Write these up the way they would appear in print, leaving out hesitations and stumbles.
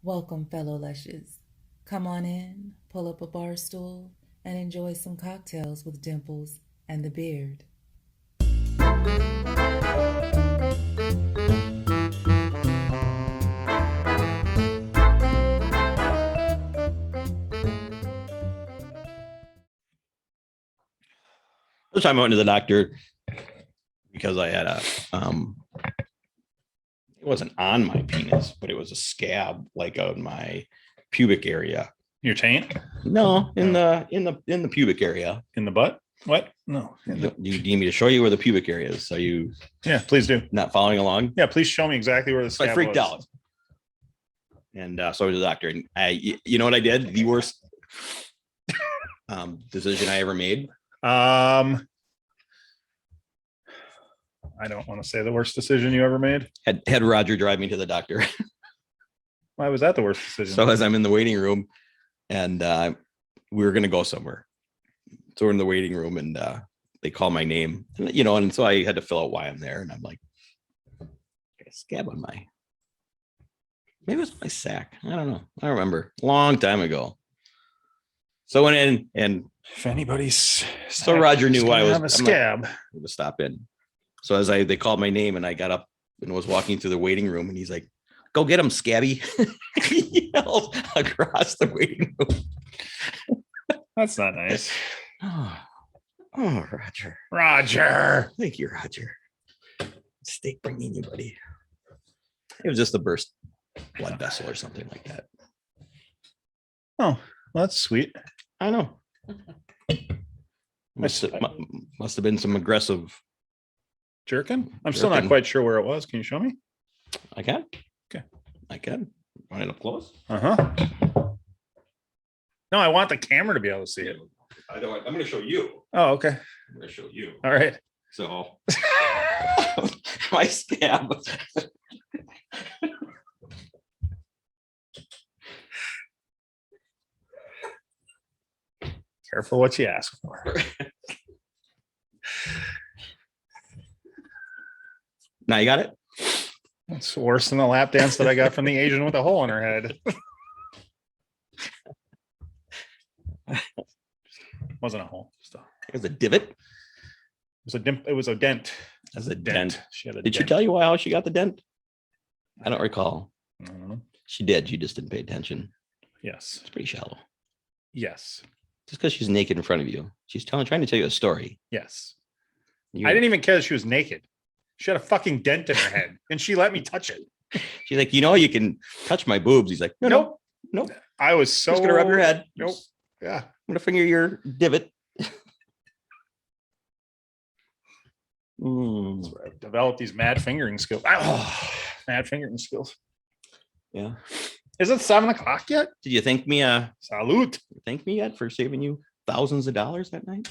Welcome, fellow lushes. Come on in, pull up a bar stool, and enjoy some cocktails with Dimples and the Beard. This time I went to the doctor because I had it wasn't on my penis, but it was a scab like on my pubic area. Your taint? No, in the pubic area. In the butt? What? No. Do you need me to show you where the pubic area is? Are you Yeah, please do. not following along? Yeah, please show me exactly where the So scab I freaked was. out. And so I went to the doctor, and you know what I did? The worst decision I ever made. I don't want to say the worst decision you ever made. Had Roger drive me to the doctor. Why was that the worst decision? So as I'm in the waiting room, and we were going to go somewhere. So we're in the waiting room, and they call my name, and so I had to fill out why I'm there. And I'm like, a scab on maybe it was my sack. I don't know. I don't remember. Long time ago. So I went in, and if anybody's so Roger knew why I was have a scab. To stop in. So as they called my name, and I got up and was walking through the waiting room, and he's like, "Go get him, Scabby!" He yelled across the waiting room. That's not nice. Oh, Roger. Roger. Thank you, Roger. Steak bringing you, buddy. It was just a burst blood vessel or something like that. Oh, well, that's sweet. I know. Must have been some aggressive jerkin. I'm still not quite sure where it was. Can you show me? I can. Okay. I can. Want it up close? No, I want the camera to be able to see it. I'm going to show you. Oh, okay. I'm going to show you. All right. So my scab. Careful what you ask for. Now you got it? It's worse than the lap dance that I got from the Asian with a hole in her head. Wasn't a hole. It was a divot. It was a dent. As a dent. She had a Did dent. she tell you how she got the dent? I don't recall. I don't know. She did. She just didn't pay attention. Yes. It's pretty shallow. Yes. Just because she's naked in front of you. She's trying to tell you a story. Yes. You, I didn't even care that she was naked. She had a fucking dent in her head, and she let me touch it. She's like, you can touch my boobs. He's like, no. I was so Just gonna rub your head. Nope. Yeah. I'm gonna finger your divot. That's where I've developed these mad fingering skills. Mad fingering skills. Yeah. Is it 7:00 yet? Did you thank me? Salute. Thank me yet for saving you thousands of dollars that night?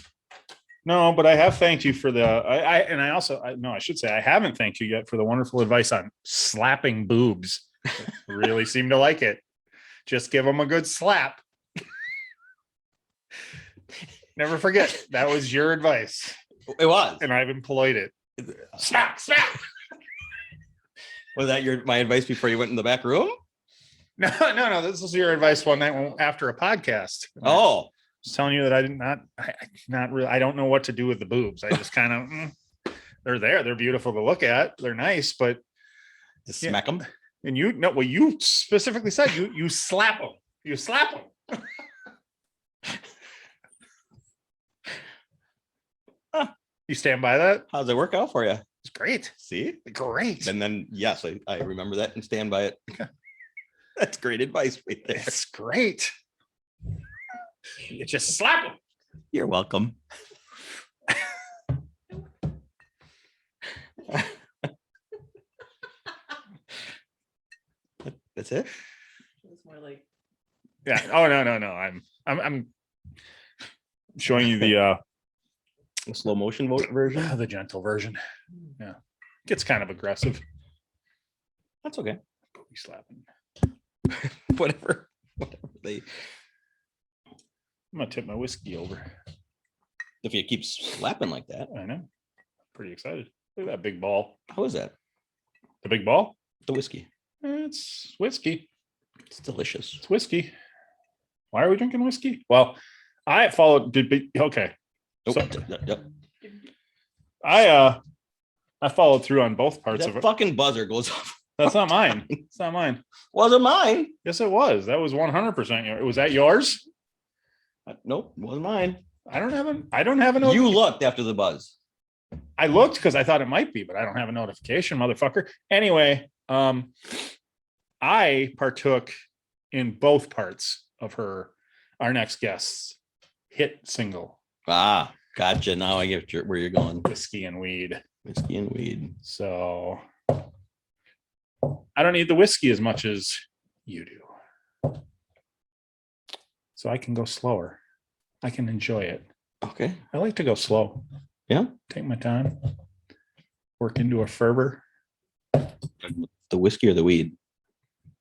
No, but I have thanked you for I should say I haven't thanked you yet for the wonderful advice on slapping boobs. Really seem to like it. Just give them a good slap. Never forget, that was your advice. It was. And I've employed it. Slap. Was that my advice before you went in the back room? No. This was your advice one night after a podcast. Oh. I was telling you that I don't know what to do with the boobs. I just kind of, they're there. They're beautiful to look at. They're nice, but just smack them. And you specifically said you slap them. You slap them. You stand by that? How's it work out for you? It's great. See? Great. And then, yes, I remember that and stand by it. That's great advice right there. It's great. You just slap them. You're welcome. That's it? It's more like Yeah. Oh no. I'm showing you the slow motion version. The gentle version. Yeah. Gets kind of aggressive. That's okay. Booby slapping. Whatever I'm gonna tip my whiskey over. if you keep slapping like that. I know. Pretty excited. Look at that big ball. How is that? The big ball? The whiskey. It's whiskey. It's delicious. It's whiskey. Why are we drinking whiskey? Well, I followed. Okay. Oh, So, yep. I followed through on both parts of That it. fucking buzzer goes off. That's not mine. It's not mine. Wasn't mine. Yes, it was. That was 100% yours. Was that yours? Nope, wasn't mine. I don't have a You looked after the buzz. I looked because I thought it might be, but I don't have a notification, motherfucker. Anyway, I partook in both parts of our next guest's hit single. Ah, gotcha. Now I get where you're going. Whiskey and Weed. Whiskey and Weed. So I don't need the whiskey as much as you do. So I can go slower. I can enjoy it. Okay. I like to go slow. Yeah. Take my time. Work into a fervor. The whiskey or the weed?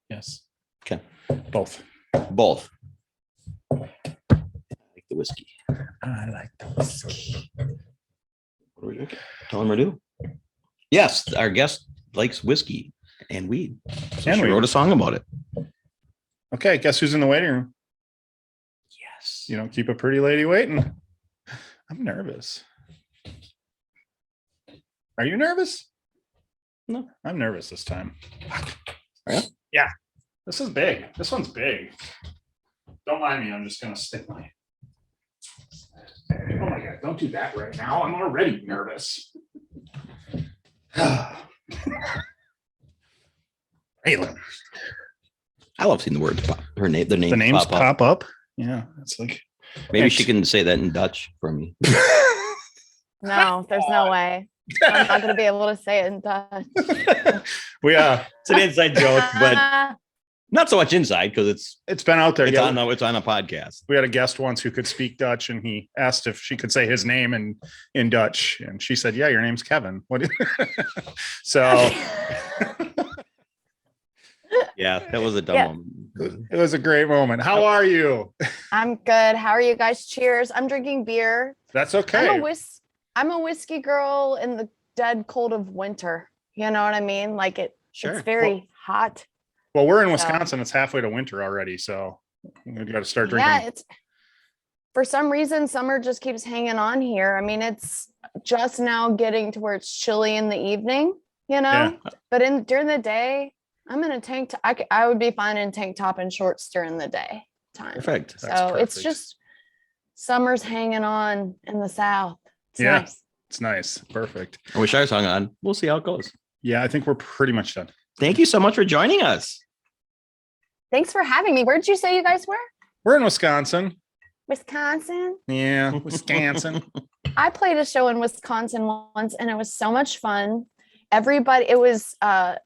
Yes. Okay. Both. Both. I like the whiskey. I like the whiskey. What are we drinking? Tell him or do. Yes, our guest likes whiskey and weed. So she wrote a song about it. Okay, guess who's in the waiting room? Yes. You don't keep a pretty lady waiting. I'm nervous. Are you nervous? No. I'm nervous this time. Yeah? Yeah. This is big. This one's big. Don't mind me. I'm just going to stick my... Oh my God. Don't do that right now. I'm already nervous. Raelyn. I love seeing the words pop. The names pop up. pop up. Yeah. It's like... Maybe she can say that in Dutch for me. No, there's no way. I'm not going to be able to say it in Dutch. It's an inside joke, but not so much inside because it's been out there. It's on a podcast. We had a guest once who could speak Dutch, and he asked if she could say his name in Dutch, and she said, "Yeah, your name's Kevin." What? So, yeah, that was a dumb moment. It was a great moment. How are you? I'm good. How are you guys? Cheers. I'm drinking beer. That's okay. I'm a whiskey girl in the dead cold of winter. You know what I mean? Like Sure. It's very hot. Well, we're in Wisconsin. It's halfway to winter already, so we got to start drinking. Yeah, it's for some reason summer just keeps hanging on here. I mean, it's just now getting to where it's chilly in the evening, you know. Yeah. But during the day, I'm in a tank. I would be fine in tank top and shorts during the day time. Perfect. So it's just summer's hanging on in the South. It's nice. It's nice. Perfect. I wish I was hung on. We'll see how it goes. Yeah, I think we're pretty much done. Thank you so much for joining us. Thanks for having me. Where did you say you guys were? We're in Wisconsin. Wisconsin. Yeah, Wisconsin. I played a show in Wisconsin once, and it was so much fun. Everybody, it was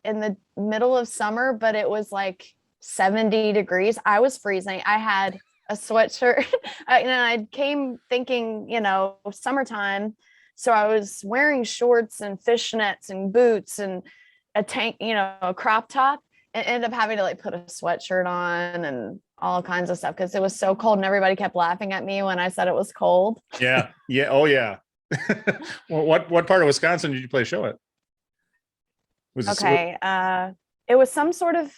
in the middle of summer, but it was like 70 degrees. I was freezing. I had a sweatshirt and I came thinking, summertime. So I was wearing shorts and fishnets and boots and a tank, a crop top, and ended up having to like put a sweatshirt on and all kinds of stuff because it was so cold and everybody kept laughing at me when I said it was cold. Yeah. Yeah. Oh yeah. Well, what part of Wisconsin did you play a show at? It was some sort of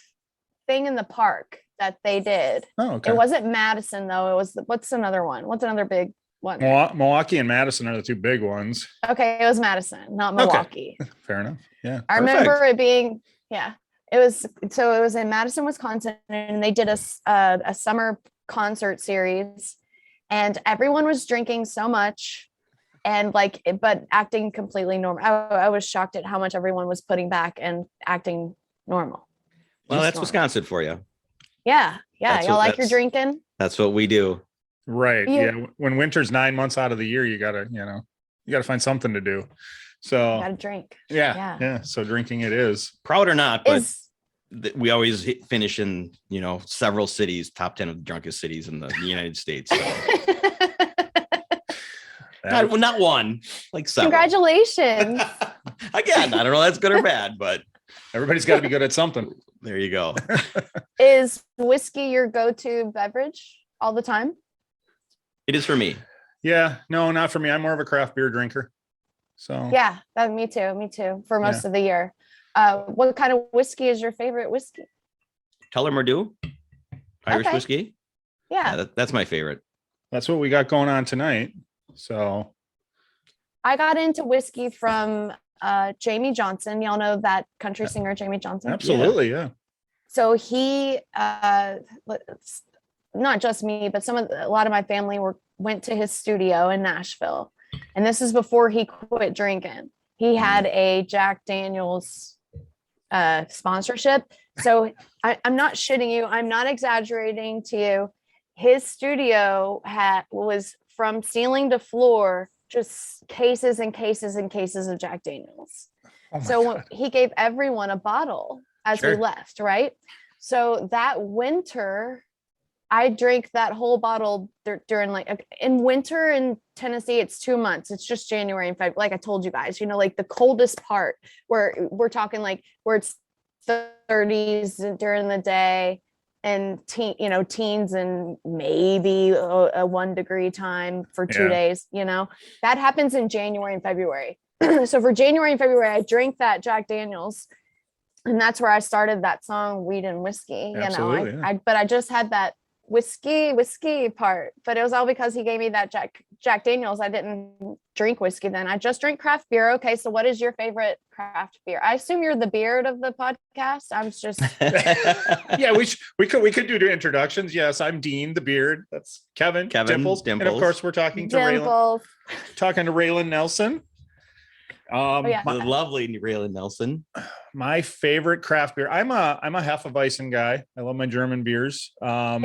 thing in the park that they did. Oh, okay. It wasn't Madison though. It was what's another one? What's another big one? Milwaukee and Madison are the two big ones. Okay, it was Madison, not Milwaukee. Okay. Fair enough. Yeah. I remember it being it was in Madison, Wisconsin, and they did a summer concert series, and everyone was drinking so much and but acting completely normal. I was shocked at how much everyone was putting back and acting normal. Well, that's Wisconsin for you. Yeah. Y'all like your drinking? That's what we do. Right. Yeah. When winter's 9 months out of the year, you gotta find something to do. So you gotta drink. Yeah. So drinking it is. Proud or not, but we always finish in, several cities, top 10 of the drunkest cities in the United States. So. Not one, like several. Congratulations. Again, I don't know if that's good or bad, but everybody's got to be good at something. There you go. Is whiskey your go-to beverage all the time? It is for me. Yeah, no, not for me. I'm more of a craft beer drinker. So yeah, me too. For most of the year. What kind of whiskey is your favorite whiskey? Tell her Merdu. Irish Okay. whiskey. Yeah. That's my favorite. That's what we got going on tonight. So I got into whiskey from Jamie Johnson. Y'all know that country singer, Jamie Johnson. absolutely, yeah. So he, not just me, but a lot of my family went to his studio in Nashville. And this is before he quit drinking. He had a Jack Daniels sponsorship. So I'm not shitting you. I'm not exaggerating to you. His studio was from ceiling to floor, just cases and cases and cases of Jack Daniels. Oh my So God. he gave everyone a bottle as we Sure. left, right? So that winter, I drank that whole bottle during in winter in Tennessee, it's 2 months. It's just January and February. Like I told you guys, like the coldest part where we're talking like where it's 30s during the day and teens and maybe a 1 degree time for 2 Yeah. days, that happens in January and February. So for January and February, I drank that Jack Daniels. And that's where I started that song, Weed and Whiskey. Absolutely, yeah. But I just had that whiskey part, but it was all because he gave me that Jack Daniels. I didn't drink whiskey then. I just drink craft beer. Okay, so what is your favorite craft beer? I assume you're the beard of the podcast. I'm just Yeah, we could do the introductions. Yes, I'm Dean the Beard. That's Kevin Dimples. And of Dimples. course we're talking to Raelyn, Dimples. Nelson. Yeah. The lovely Raelyn Nelson. My favorite craft beer. I'm a Hefeweizen guy. I love my German beers. Ew. All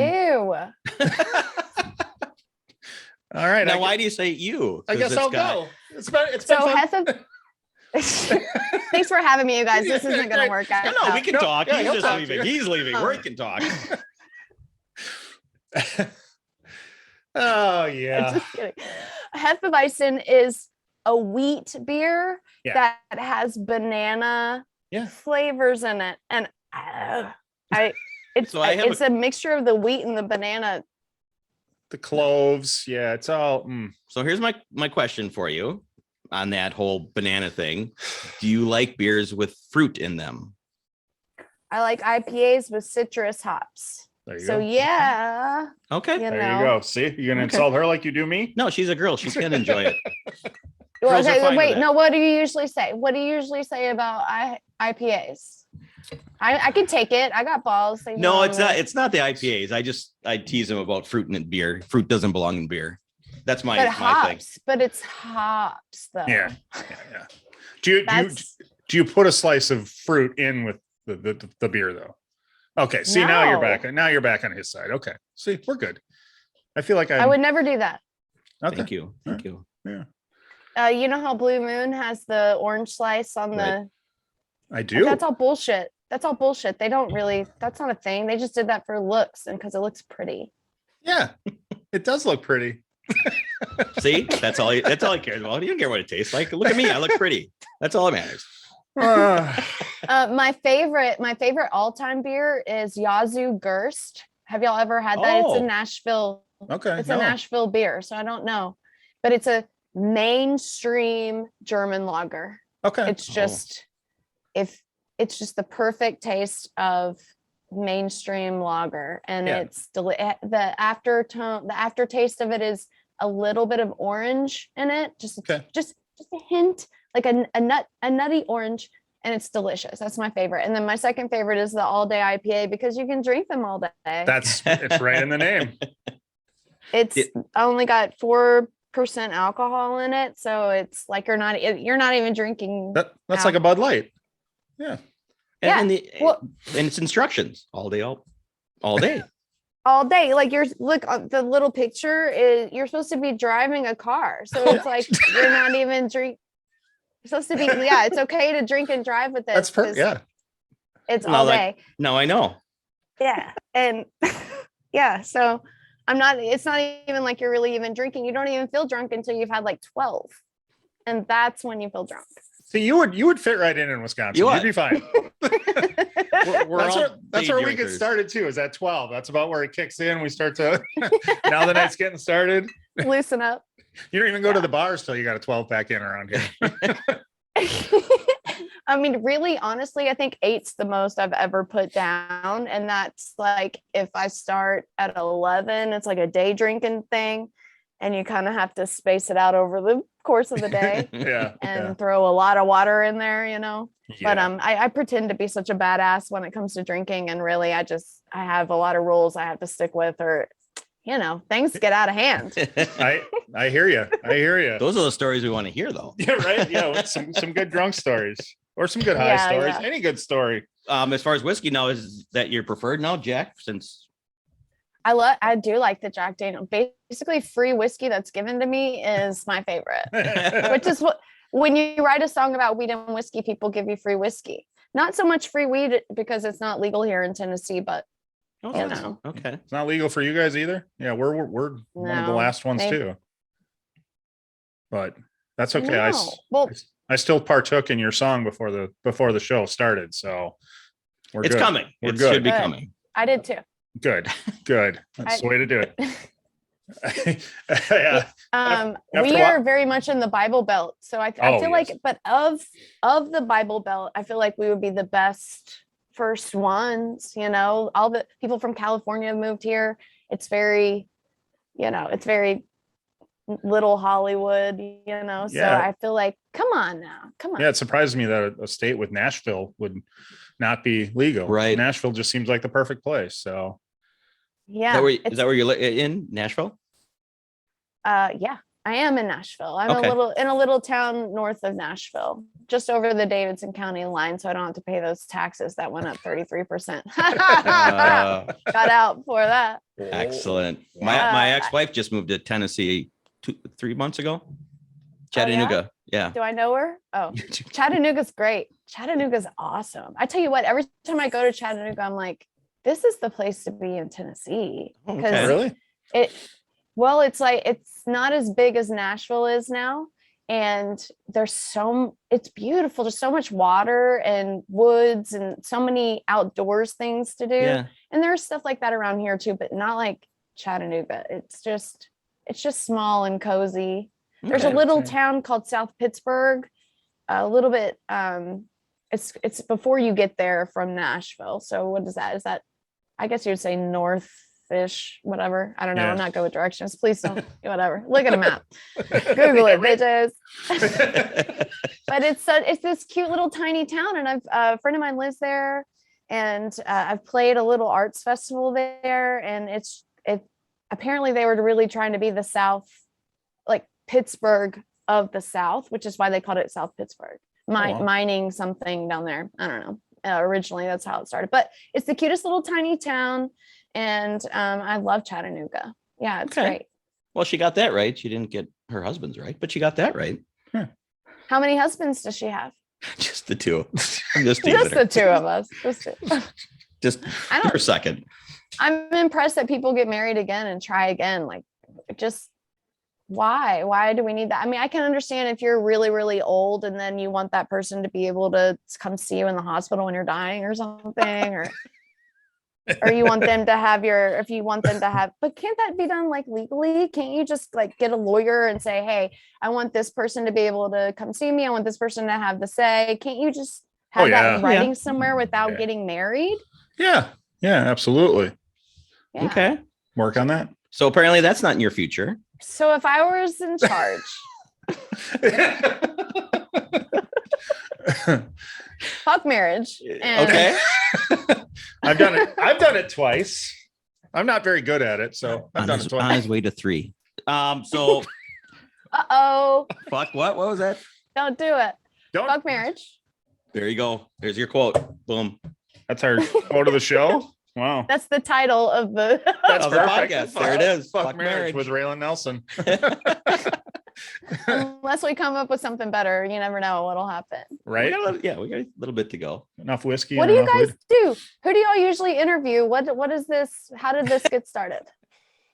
right. Now, why do you say you? I 'Cause guess it's I'll got- go. It's been So fun. Thanks for having me, you guys. This isn't gonna work out. No, we can No, talk. yeah, He's he'll just talk. leaving. He's leaving. We can talk. Oh I'm yeah. just kidding. Hefeweizen is a wheat beer Yeah. that has banana Yeah. flavors in it, and it's So I have it's a mixture of the wheat and the banana. The cloves. Yeah, it's all So here's my question for you on that whole banana thing. Do you like beers with fruit in them? I like IPAs with citrus hops. there you So go. yeah, Okay. you There know. you go. See, you're gonna Okay. insult her like you do me. No, she's a girl. She can enjoy it. Well, Girls are okay, fine with wait, that. no. What do you usually say? What do you usually say about IPAs? I can take it. I got balls. Leave me No, alone it's with not. it. It's not the IPAs. I tease him about fruit in beer. Fruit doesn't belong in beer. That's my But my thing. hops. But it's hops though. Yeah. Yeah. Do That's you put a slice of fruit in with the beer though? Okay. See, now you're No. back. Now you're back on his side. Okay. See, we're good. I feel like I would never do that. Okay. Thank you. Thank you. You know how Blue Moon has the orange slice on Right. I do. That's all bullshit. That's all bullshit. They don't really, that's not a thing. They just did that for looks and because it looks pretty. Yeah. It does look pretty. See, that's all. That's all he cares about. He don't care what it tastes like. Look at me. I look pretty. That's all that matters. My favorite all-time beer is Yazoo Gerst. Have y'all ever had that? It's Oh. in Nashville. Okay. It's a Nashville beer, so I don't know. But it's a mainstream German lager. Okay. It's just it's just the perfect taste of mainstream lager, and Yeah. it's the aftertaste of it is a little bit of orange in it, just Okay. just a hint, like a nutty orange, and it's delicious. That's my favorite. And then my second favorite is the all day IPA because you can drink them all day. It's right in the name. It's It- only got 4% alcohol in it, so it's like you're not even drinking That's like a Bud Light. Yeah. Yeah, And well- and it's instructions all day, all day. all day. Like look the little picture is you're supposed to be driving a car, so it's like you're not even drink. You're supposed to be it's okay to drink and drive with this. That's perfect. 'cause Yeah. it's No, all like- day. No, I know. Yeah, and yeah, so it's not even like you're really even drinking. You don't even feel drunk until you've had like 12, and that's when you feel drunk. See, you would fit right in Wisconsin. You You'd would. be fine. We're that's all that's day where we get drinkers. started too. Is at 12. That's about where it kicks in. We start to now the night's getting started. Loosen up. You don't even go to the bars till you got a 12 pack in around here. I mean, really, honestly, I think 8's the most I've ever put down. And that's like, if I start at 11, it's like a day drinking thing. And you kind of have to space it out over the course of the day Yeah. and throw a lot of water in there, But Yeah. I pretend to be such a badass when it comes to drinking. And really, I have a lot of rules I have to stick with, or, things get out of hand. I hear you. I hear you. Those are the stories we want to hear, though. Yeah, right. Yeah, some good drunk stories or some good high Yeah, stories. yeah. Any good story. As far as whiskey now, is that your preferred now, Jack? Since I do like the Jack Daniel. Basically, free whiskey that's given to me is my favorite. Which is what, when you write a song about weed and whiskey, people give you free whiskey. Not so much free weed because it's not legal here in Tennessee, but okay. It's not legal for you guys either. Yeah, we're one of the last ones too. But that's okay. I still partook in your song before the show started, so It's good. coming. We're It good. should be Good. coming. I did too. Good. That's the way to do it. Yeah. We are very much in the Bible Belt, so I feel like, but of the Bible Belt, I feel like we would be the best first ones. All the people from California have moved here. It's very, it's very little Hollywood. So Yeah. I feel like, come on. Yeah, it surprised me that a state with Nashville would not be legal. Right. Nashville just seems like the perfect place. So Yeah. Is that where you're in Nashville? Yeah, I am in Nashville. I'm in a little town north of Nashville, just over the Davidson County line, so I don't have to pay those taxes that went up 33%. Got out for that. Excellent. Yeah. My ex-wife just moved to Tennessee 3 months ago. Chattanooga. Yeah. Do I know her? Oh, Chattanooga's great. Chattanooga's awesome. I tell you what, every time I go to Chattanooga, I'm like, this is the place to be in Tennessee. Okay. really, it's like, it's not as big as Nashville is now. And it's beautiful. There's so much water and woods and so many outdoors things to do. Yeah. And there's stuff like that around here too, but not like Chattanooga. It's just small and cozy. There's a little town called South Pittsburgh, a little bit. It's before you get there from Nashville. So what is that? Is that, I guess you would say north-ish, whatever. I don't know. Yeah. I'm not good with directions. Please don't, whatever. Look at a map. Google it, bitches. But it's this cute little tiny town. And a friend of mine lives there, and I've played a little arts festival there. And it's apparently they were really trying to be the South, like Pittsburgh of the South, which is why they called it South Pittsburgh. Mining something down there. I don't know. Originally, that's how it started. But it's the cutest little tiny town, and I love Chattanooga. Yeah, it's great. Well, she got that right. She didn't get her husband's right, but she got that right. How many husbands does she have? Just the two. I'm just teasing Just her. the two of us. Just for a second. I'm impressed that people get married again and try again. Like, just why do we need that? I mean, I can understand if you're really, really old and then you want that person to be able to come see you in the hospital when you're dying or something, or you want them to have but can't that be done like legally? Can't you just like get a lawyer and say, hey, I want this person to be able to come see me. I want this person to have the say. Can't you just have that in writing somewhere without getting married? Yeah, absolutely. Yeah. Okay. Work on that. So apparently that's not in your future. So if I was in charge, fuck marriage. And Okay. I've done it twice. I'm not very good at it, so I've done it On twice. his way to 3. So uh-oh, fuck what was that? don't do it. Fuck marriage. There you go. There's your quote. Boom. That's our quote of the show. Wow. That's the title of the That's Of the perfect. podcast. There it is. Fuck marriage with Raelyn Nelson. unless we come up with something better, you never know what'll happen. Right? We got a little bit to go. Enough whiskey. What and do you enough guys weed. do? Who do y'all usually interview? What is this? How did this get started?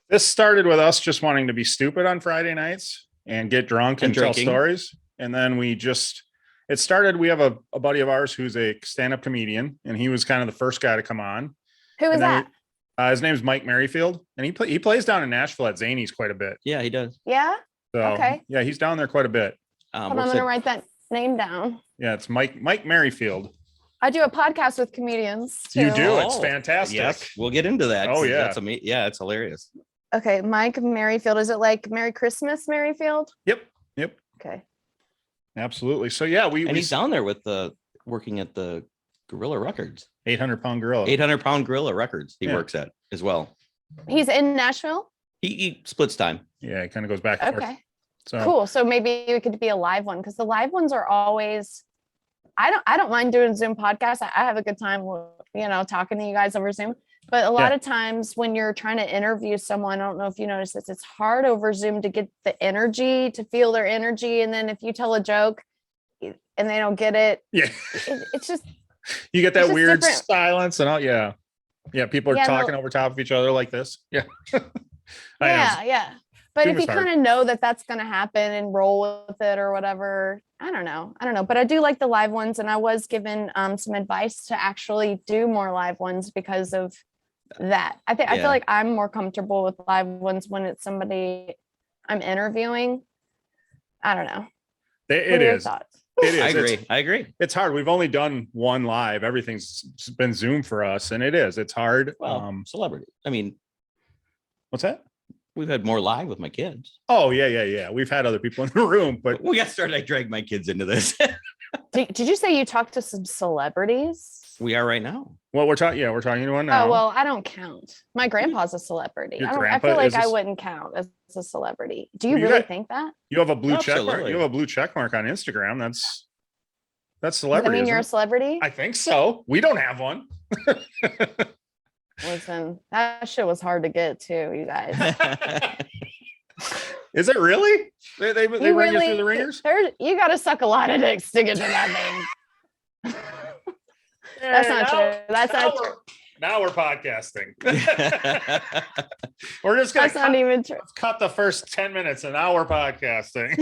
This started with us just wanting to be stupid on Friday nights and get drunk and tell drinking. stories. And then it started, we have a buddy of ours who's a stand-up comedian, and he was kind of the first guy to come on. Who is And then that? his name's Mike Merrifield, and he plays down in Nashville at Zany's quite a bit. Yeah, he does. Yeah. So Okay. yeah, he's down there quite a bit. I'm gonna write that. name down. Yeah, it's Mike Merrifield. I do a podcast with comedians. You too. do. It's fantastic. Yes, we'll get into that. Oh, yeah. That's amazing. Yeah, it's hilarious. Okay, Mike Merrifield. Is it like Merry Christmas, Merrifield? Yep. Okay. Absolutely. So yeah, And he's down there with working at the Gorilla Records. 800-pound gorilla. 800-pound Gorilla Records he Yeah. works at as well. He's in Nashville? He splits time. Yeah, it kind of goes back and forth. Okay. So Cool. So maybe it could be a live one because the live ones are always I don't mind doing Zoom podcasts. I have a good time, talking to you guys over Zoom. But a lot of times when you're trying to interview someone, I don't know if you notice this, it's hard over Zoom to get the energy, to feel their energy. And then if you tell a joke and they don't get it, yeah, it's just you get that just weird different. silence and all. Yeah. People are Yeah, talking over top of each other like this. Yeah. yeah. But Zoom if is you hard. kind of know that that's going to happen and roll with it or whatever, I don't know. But I do like the live ones. And I was given some advice to actually do more live ones because of that. I feel like I'm more comfortable with live ones when it's somebody I'm interviewing. I don't know. What are your thoughts? It is. I agree. It's hard. We've only done one live. Everything's been Zoom for us, and it's hard. Well, celebrity. I mean, what's that? We've had more live with my kids. Oh yeah. We've had other people in the room, but we got started. I dragged my kids into this. Did you say you talked to some celebrities? We are right now. Well, we're talking to one now. Oh, well, I don't count. My grandpa's a celebrity. I feel like I wouldn't count as a celebrity. Do you really think that? You have a blue check mark. Absolutely. You have a blue check mark on Instagram. That's celebrity. I mean, you're a celebrity? I think so. We don't have one. Listen, that shit was hard to get too, you guys. Is it really? They run you through the ringers? You got to suck a lot of dicks to get to that thing. That's not true. That's not true. Now we're podcasting. We're just gonna. That's not even true. Cut the first 10 minutes, and now we're podcasting.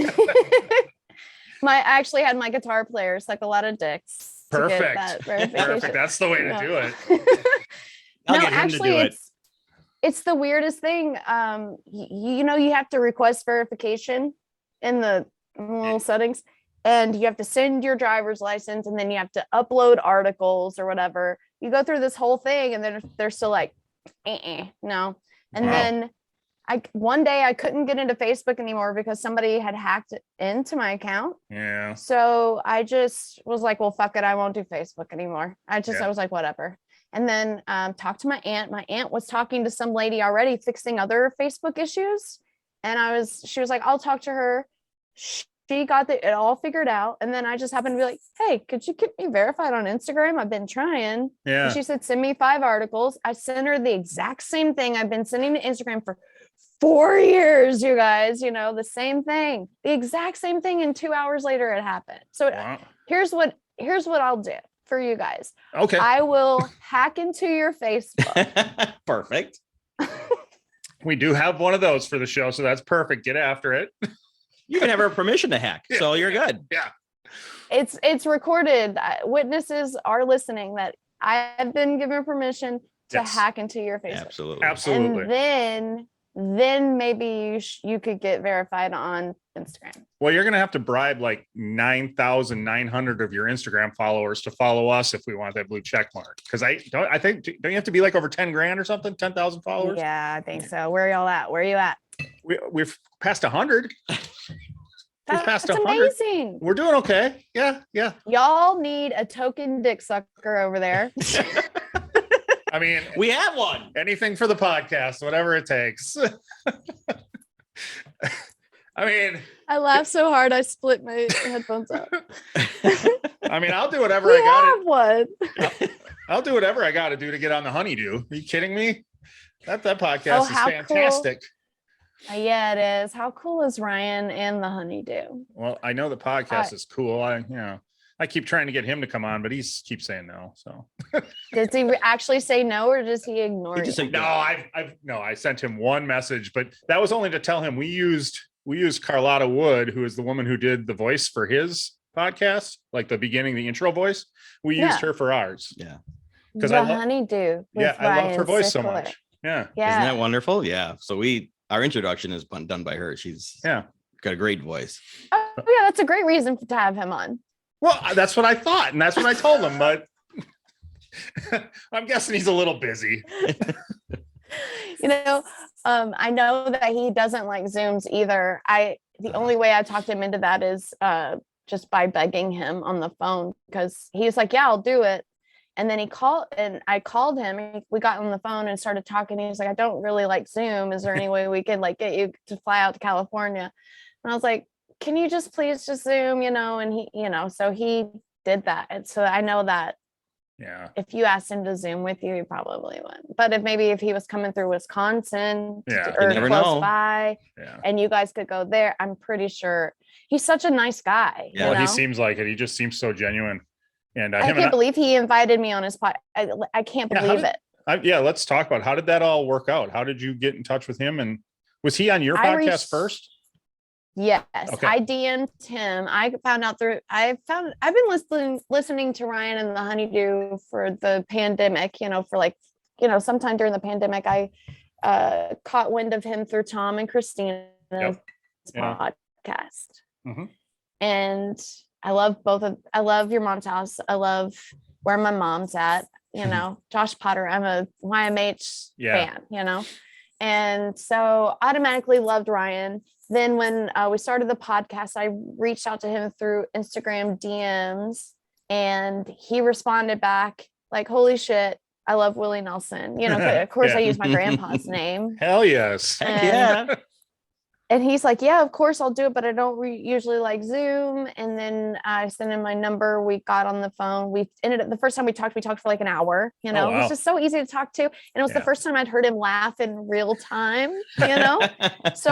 I actually had my guitar player suck a lot of dicks. Perfect. Perfect. That's the way to do it. I'll get him to do it. It's the weirdest thing. You have to request verification in the little settings, and you have to send your driver's license, and then you have to upload articles or whatever. You go through this whole thing, and then they're still like, no. And then one day I couldn't get into Facebook anymore because somebody had hacked into my account. Yeah. So I just was like, well, fuck it. I won't do Facebook anymore. I was like, whatever. And then talked to my aunt. My aunt was talking to some lady already fixing other Facebook issues. And she was like, I'll talk to her. She got it all figured out. And then I just happened to be like, hey, could you get me verified on Instagram? I've been trying. Yeah. And she said, send me 5 articles. I sent her the exact same thing I've been sending to Instagram for 4 years, you guys, the same thing, the exact same thing. And 2 hours later it happened. So here's what I'll do for you guys. Okay. I will hack into your Facebook. Perfect. We do have one of those for the show, so that's perfect. Get after it. You can have our permission to hack, so you're good. Yeah. It's recorded. Witnesses are listening that I've been given permission to hack into your Facebook. Absolutely. And then maybe you could get verified on Instagram. Well, you're going to have to bribe like 9,900 of your Instagram followers to follow us if we want that blue check mark. Because don't you have to be like over 10 grand or something? 10,000 followers? Yeah, I think so. Where are y'all at? Where are you at? We've passed 100. That's amazing. We're doing okay. Yeah. Y'all need a token dick sucker over there. I mean, we have one. Anything for the podcast, whatever it takes. I mean, I laughed so hard I split my headphones out. I mean, I'll do whatever I got. One. I'll do whatever I got to do to get on the honeydew. Are you kidding me? That podcast is fantastic. Cool. Yeah, it is. How cool is Ryan and the honeydew? Well, I know the podcast is cool. I keep trying to get him to come on, but he keeps saying no. So does he actually say no, or does he ignore you? No, I sent him one message, but that was only to tell him we used Carlotta Wood, who is the woman who did the voice for his podcast, like the beginning, the intro voice. We used her for ours. Yeah. Because honeydew. Yeah, I love her voice so much. Yeah. Isn't that wonderful? Yeah. So our introduction is done by her. She's got a great voice. yeah, that's a great reason to have him on. Well, that's what I thought, and that's what I told him, but I'm guessing he's a little busy. I know that he doesn't like Zooms either. The only way I talked him into that is just by begging him on the phone, because he's like, yeah, I'll do it. And then I called him, and we got on the phone and started talking. He was like, I don't really like Zoom. Is there any way we could like get you to fly out to California? And I was like, can you just please just Zoom, and he, so he did that. And so I know that Yeah. if you asked him to Zoom with you, he probably would. But if he was coming through Wisconsin or never close know. by, and you guys could go there, I'm pretty sure he's such a nice guy. Yeah. Well, he seems like it. He just seems so genuine. And I can't believe he invited me on his pod. I can't believe it. Let's talk about how did that all work out? How did you get in touch with him? And was he on your podcast first? Yes, Okay. I DM'd him. I've been listening to Ryan and the Honeydew for the pandemic, sometime during the pandemic, I caught wind of him through Tom and Christina's podcast. Mm-hmm. And I love Your Mom's House. I love Where My Mom's At, Josh Potter. I'm a YMH fan, and so automatically loved Ryan. Then when we started the podcast, I reached out to him through Instagram DMs, and he responded back like, holy shit, I love Willie Nelson. Of course I use my grandpa's name. Hell yes. And he's like, yeah, of course I'll do it, but I don't usually like Zoom. And then I sent him my number. We got on the phone. The first time we talked for like an hour, It was just so easy to talk to. And it was the first time I'd heard him laugh in real time, So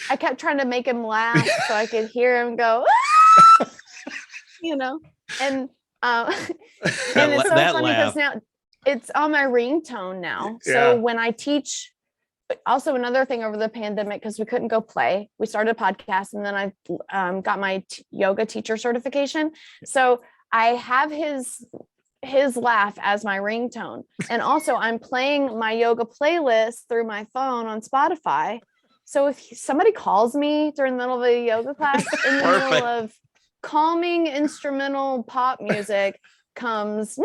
I kept trying to make him laugh so I could hear him go, and and it's so funny because now it's on my ringtone now. So when I teach, also another thing over the pandemic, because we couldn't go play, we started a podcast, and then I got my yoga teacher certification. So I have his laugh as my ringtone. And also I'm playing my yoga playlist through my phone on Spotify. So if somebody calls me during the middle of a yoga class, in the middle of calming instrumental pop music comes,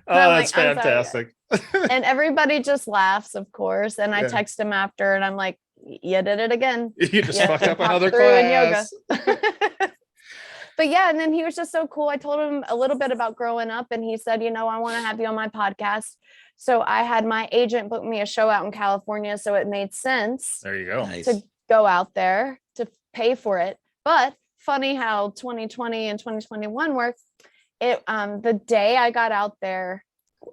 that's fantastic. And everybody just laughs, of course. And I text him after, and I'm like, you did it again. You just fucked up another class. But yeah, and then he was just so cool. I told him a little bit about growing up, and he said, I want to have you on my podcast. So I had my agent book me a show out in California, so it made sense. There you go. To go out there to pay for it. But funny how 2020 and 2021 worked. The day I got out there,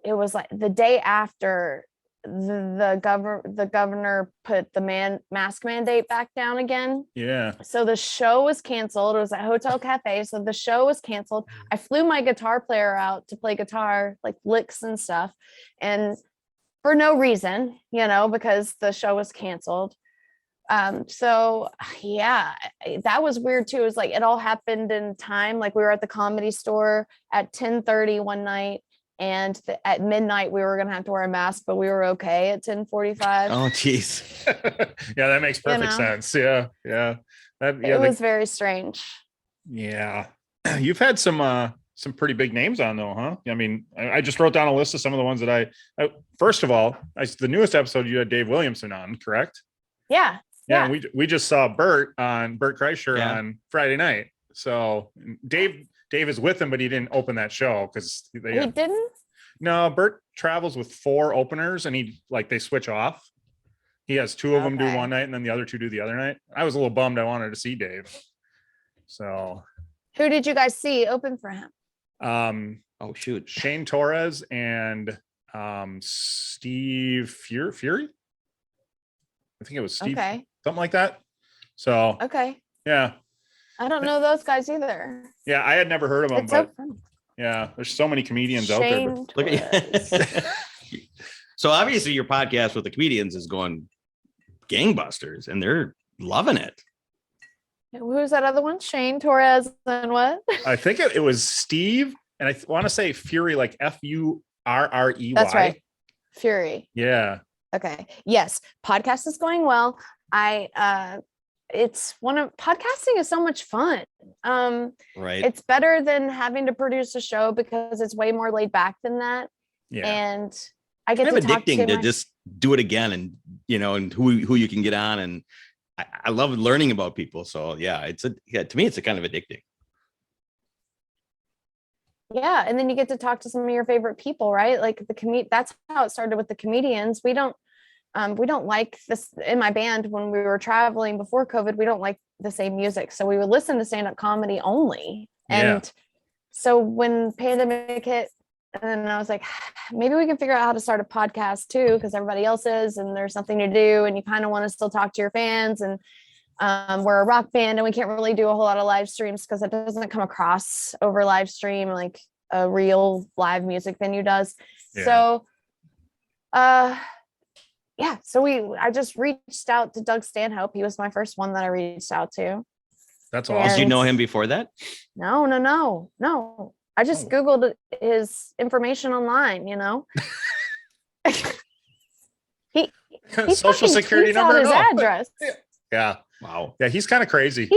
it was like the day after the governor put the mask mandate back down again. Yeah. So the show was canceled. It was at Hotel Cafe. So the show was canceled. I flew my guitar player out to play guitar, like licks and stuff. And for no reason, because the show was canceled. So yeah, that was weird too. It was like, it all happened in time. Like we were at the Comedy Store at 10:30 one night. And at midnight, we were going to have to wear a mask, but we were okay at 10:45. Oh, geez. Yeah, that makes perfect sense. Yeah. Yeah. It was very strange. Yeah. You've had some pretty big names on though, huh? I mean, I just wrote down a list of some of the ones that I first of all, the newest episode you had Dave Williamson on, correct? Yeah. Yeah. And we just saw Bert Kreischer on Friday night. So Dave is with him, but he didn't open that show because he didn't. No, Bert travels with 4 openers, and they switch off. He has 2 of them do one night, and then the other 2 do the other night. I was a little bummed. I wanted to see Dave. So, who did you guys see open for him? Oh shoot, Shane Torres and Steve Fury. I think it was Steve. Okay. Something like that. So. Okay. Yeah. I don't know those guys either. Yeah, I had never heard of them, It's but so funny. yeah, there's so many comedians out there. Look at you. So obviously your podcast with the comedians is going gangbusters, and they're loving it. Who's that other one? Shane Torres and what? I think it was Steve, and I want to say Fury, like Furrey. That's right. Fury. Yeah. Okay. Yes. Podcast is going well. podcasting is so much fun. Right. It's better than having to produce a show because it's way more laid back than that. Yeah. And I get Kind to of talk addicting to to just do it again, and and who you can get on, and I love learning about people. So yeah, to me it's a kind of addicting. Yeah, and then you get to talk to some of your favorite people, right? Like that's how it started with the comedians. We don't like this in my band when we were traveling before COVID. We don't like the same music, so we would listen to stand-up comedy only. And so when pandemic hit, and then I was like, maybe we can figure out how to start a podcast too, because everybody else is, and there's nothing to do, and you kind of want to still talk to your fans. And we're a rock band, and we can't really do a whole lot of live streams because it doesn't come across over live stream like a real live music venue does. Yeah. So, so I just reached out to Doug Stanhope. He was my first one that I reached out to. That's And- awesome. Did you know him before that? No. I just Googled his information online, He Social fucking security tweets out number. his No. address. Yeah. Wow. Yeah. He's kind of crazy.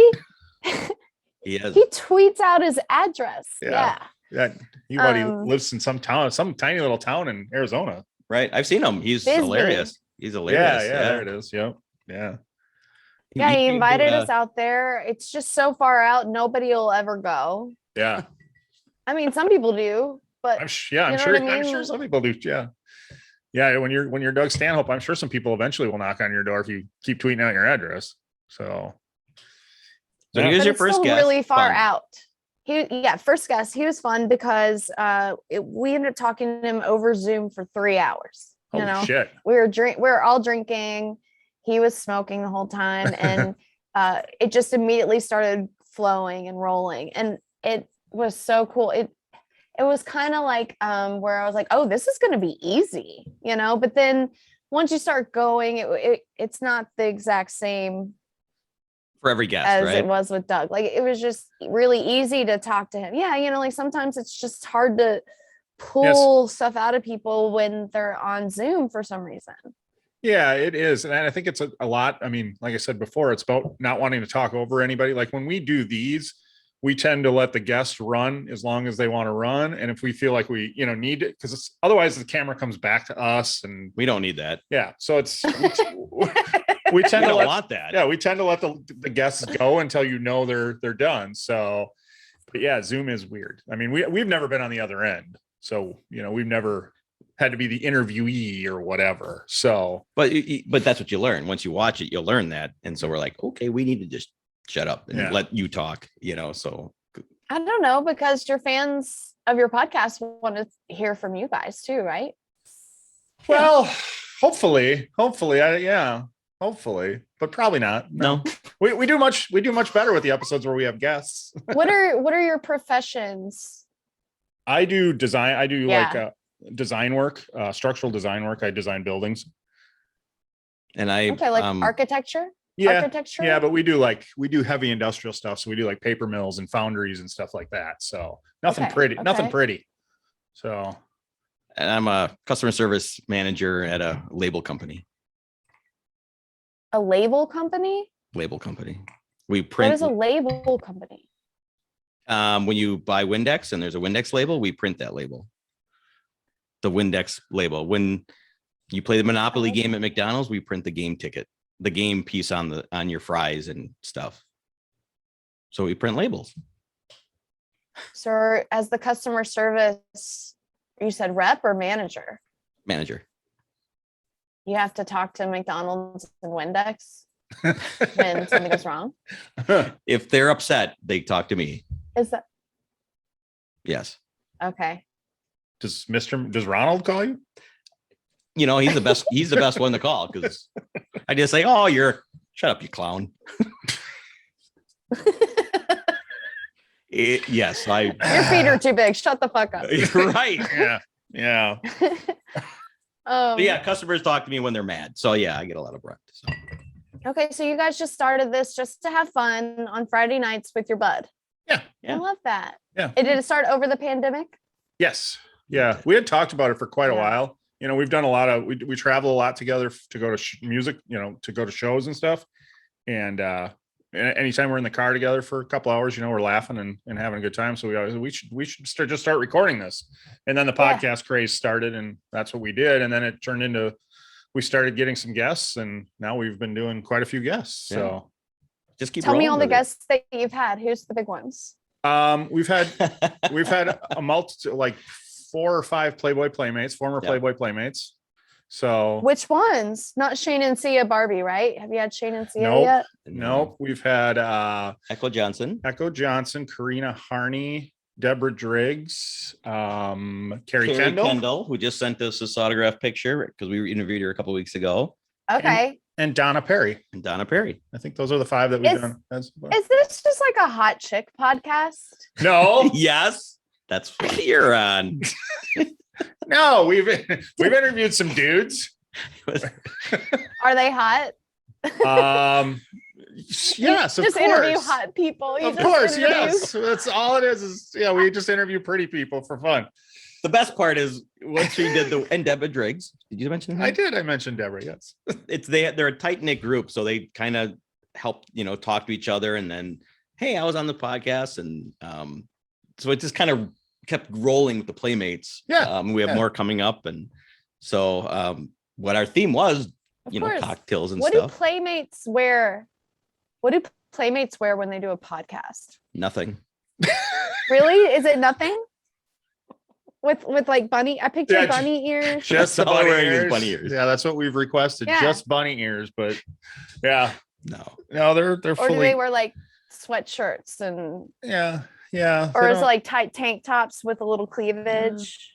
He is. He tweets out his address. Yeah. Yeah. He Um, lives in some tiny little town in Arizona. Right. I've seen him. He's Bisbee. hilarious. He's Yeah. hilarious. There it is. Yep. Yeah. Yeah, he can do, invited us out there. It's just so far out, nobody will ever go. Yeah. I mean, some people do, but I'm you sure. know what I I'm mean? sure some people do. Yeah. Yeah. When you're Doug Stanhope, I'm sure some people eventually will knock on your door if you keep tweeting out your address. So. So Yeah. here's but your it's first still guest. really far Fun. out. First guest. He was fun because we ended up talking to him over Zoom for 3 hours. Holy shit. We were all drinking. He was smoking the whole time, and it just immediately started flowing and rolling, and it was so cool. It was kind of like where I was like, oh, this is going to be easy, but then once you start going, it's not the exact same For every guest, as right? it was with Doug. Like, it was just really easy to talk to him. Yeah, like sometimes it's just hard to pull stuff out of people when they're on Zoom for some reason. Yeah, it is. And I think it's a lot. I mean, like I said before, it's about not wanting to talk over anybody. Like when we do these, we tend to let the guests run as long as they want to run. And if we feel like we, need it, because otherwise the camera comes back to us, and We don't need that. yeah. So it's, we We tend to don't let, want that. yeah, we tend to let the guests go until they're done. So, but yeah, Zoom is weird. I mean, we've never been on the other end. So, we've never had to be the interviewee or whatever. So, But that's what you learn. Once you watch it, you'll learn that. And so we're like, okay, we need to just shut up and let you talk, so. I don't know, because your fans of your podcast want to hear from you guys too, right? well, hopefully, hopefully, but probably not. No. We do much better with the episodes where we have guests. What are your professions? I do design. I do Yeah. design work, structural design work. I design buildings. And I, Okay, like architecture? Yeah. Architecture? Yeah, but we do heavy industrial stuff. So we do like paper mills and foundries and stuff like that. So nothing Okay, pretty, nothing okay. pretty. So and I'm a customer service manager at a label company. A label company? We What print is a label company? when you buy Windex and there's a Windex label, we print that label. The Windex label. When you play the Monopoly game at McDonald's, we print the game ticket, the game piece on your fries and stuff. So we print labels. So as the customer service, you said rep or manager? Manager. You have to talk to McDonald's and Windex when something goes wrong? If they're upset, they talk to me. Is that Yes. okay? does Ronald call you? He's the best. He's the best one to call because I just say, "Oh, shut up, you clown." Yes, Your feet are too big. Shut the fuck up. You're right. Yeah. But yeah, customers talk to me when they're mad. So yeah, I get a lot of brunt. So. Okay, so you guys just started this just to have fun on Friday nights with your bud. Yeah. I love that. Yeah. Did it start over the pandemic? Yes. Yeah. We had talked about it for quite a Yeah. while. We've done a lot of, we travel a lot together to go to music, to go to shows and stuff. And anytime we're in the car together for a couple hours, we're laughing and having a good time. So we should start recording this. And then the podcast craze started, and that's what we did. And then it turned into, we started getting some guests, and now we've been doing quite a few guests. Yeah. So just keep tell me all the guests that you've had. Who's the big ones? We've had a multitude, like 4 or 5 Playboy Playmates, former Playboy Playmates. So which ones? Not Shane and Sia Barbie, right? Have you had Shane and Sia yet? Nope. We've had Echo Johnson, Karina Harney, Deborah Driggs, Carrie Kendall, who just sent us this autograph picture because we interviewed her a couple weeks ago. Okay. And Donna Perry. I think those are the 5 that we've done. Is this just like a hot chick podcast? No. Yes. That's what you're on. No, we've interviewed some dudes. Are they hot? Yes, of just course. Interview hot people. Of course, yes. That's all it is we just interview pretty people for fun. The best part is once she did and Deborah Driggs. Did you mention her? I did. I mentioned Deborah. Yes. They're a tight knit group, so they kind of help talk to each other, and then hey, I was on the podcast, and so it just kind of kept rolling with the Playmates. Yeah. We have more coming up, and so what our theme was, cocktails and stuff. What do Playmates wear? What do Playmates wear when they do a podcast? Nothing. Really? Is it nothing? With like bunny, I picture bunny ears. Just the bunny ears. Yeah, that's what we've requested. Yeah. Just bunny ears, but yeah. No, they're or fully. Do they wear like sweatshirts and yeah. Or is it like tight tank tops with a little cleavage?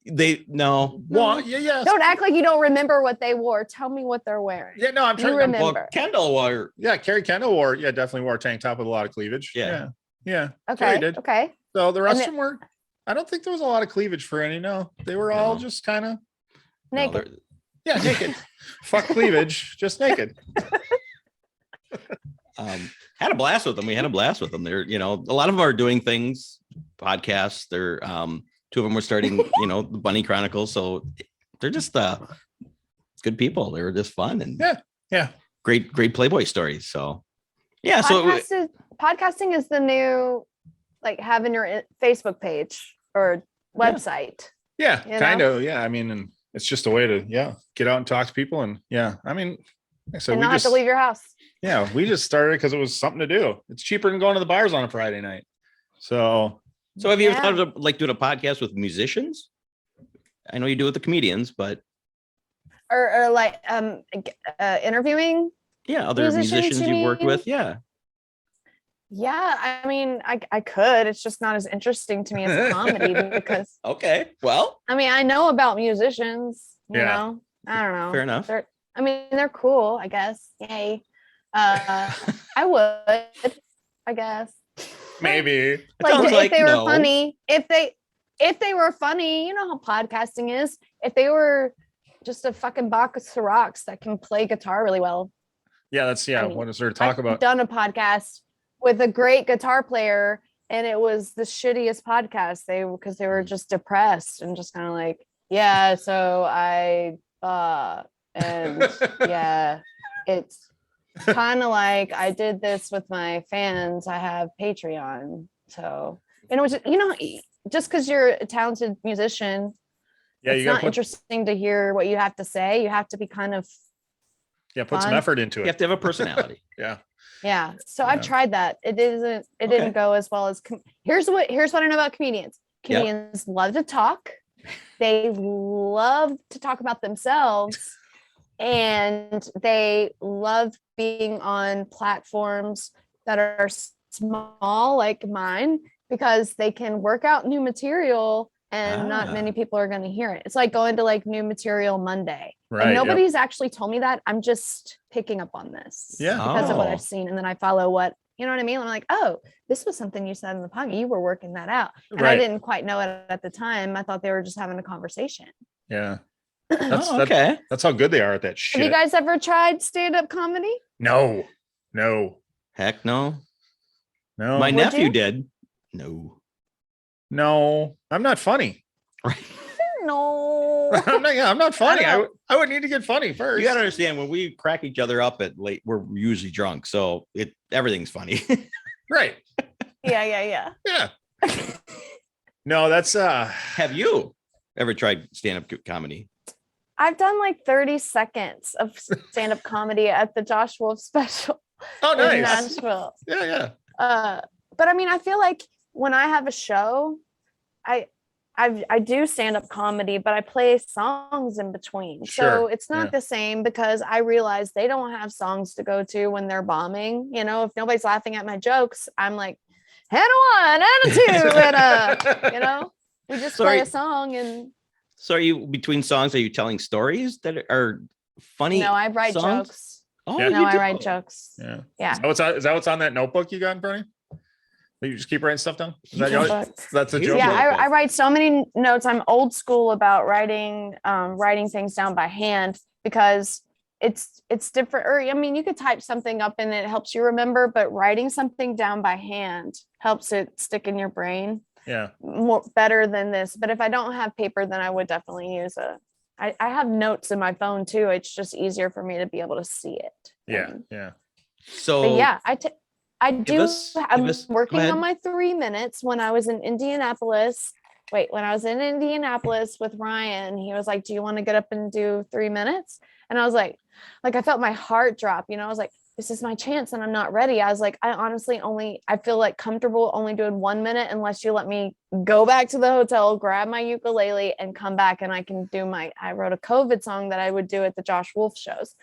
No. Well, yeah. Don't act like you don't remember what they wore. Tell me what they're wearing. Yeah, no, I'm trying to remember. Well, Kendall wore. Yeah, Carrie Kendall wore. Yeah, definitely wore a tank top with a lot of cleavage. Yeah. Okay. Did. Okay. So the rest of them were. I don't think there was a lot of cleavage for any. No, they were all just kind of naked. Naked. Fuck cleavage, just naked. Had a blast with them. We had a blast with them. They're, a lot of them are doing things, podcasts. They're 2 of them were starting, the Bunny Chronicles. So they're just good people. They were just fun and great Playboy stories. So yeah. Podcasting is the new, like having your Facebook page or website. Yeah, kind of. Yeah, I mean, and it's just a way to get out and talk to people, and I mean, so and not have to leave your house. Yeah, we just started because it was something to do. It's cheaper than going to the bars on a Friday night. So have you ever thought of like doing a podcast with musicians? I know you do with the comedians, but or like interviewing. Yeah, other musicians you worked with. Yeah. Yeah, I mean, I could. It's just not as interesting to me as a comedy because. Okay, well. I mean, I know about musicians. You know, I don't know. Fair enough. They're cool. I guess. Yay. I would. I guess. Maybe. Like if they were funny. If they were funny, you know how podcasting is. If they were just a fucking box of rocks that can play guitar really well. Yeah, that's what is there to talk about? I've done a podcast with a great guitar player, and it was the shittiest podcast. Because they were just depressed and just kind of like, so I and it's kind of like I did this with my fans. I have Patreon, so just because you're a talented musician, it's not interesting to hear what you have to say. You have to be kind of put some effort into it. You have to have a personality. Yeah. So I've tried that. It didn't go as well as here's what I know about comedians. Comedians love to talk. They love to talk about themselves, and they love being on platforms that are small like mine because they can work out new material and not many people are going to hear it. It's like going to like New Material Monday. Right. And nobody's actually told me that. I'm just picking up on this because of what I've seen. And then I follow what, you know what I mean? I'm like, oh, this was something you said in the podcast. You were working that out. And I didn't quite know it at the time. I thought they were just having a conversation. Yeah. That's how good they are at that shit. Have you guys ever tried stand-up comedy? No. Heck no. My nephew did. No. I'm not funny. No. I'm not funny. I would need to get funny first. You gotta understand, when we crack each other up at late, we're usually drunk, so everything's funny. Right. Yeah. No, that's Have you ever tried stand-up comedy? I've done like 30 seconds of stand-up comedy at the Josh Wolf special oh in nice. Nashville. Yeah. But I mean, I feel like when I have a show, I do stand-up comedy, but I play songs in between. Sure. So it's not the same, because I realize they don't have songs to go to when they're bombing. You know, if nobody's laughing at my jokes, I'm like, head one, attitude, and you know, we just play a song. And so are you, between songs, are you telling stories that are funny? No, I write songs? jokes. Oh, Yeah. No, I write jokes. Yeah. Is that what's on that notebook you got in front of you? That you just keep writing stuff down? Is that that's a joke? Yeah, I write so many notes. I'm old school about writing things down by hand, because it's different. Or I mean, you could type something up and it helps you remember, but writing something down by hand helps it stick in your brain. Yeah. More better than this. But if I don't have paper, then I would definitely use I have notes in my phone too. It's just easier for me to be able to see it. Yeah. So but yeah, I'm working ahead. on my 3 minutes. When I was in Indianapolis with Ryan, he was like, do you want to get up and do 3 minutes? And I was like I felt my heart drop, you know. I was like, this is my chance and I'm not ready. I was like, I feel like comfortable only doing 1 minute unless you let me go back to the hotel, grab my ukulele and come back, and I can do I wrote a COVID song that I would do at the Josh Wolf shows.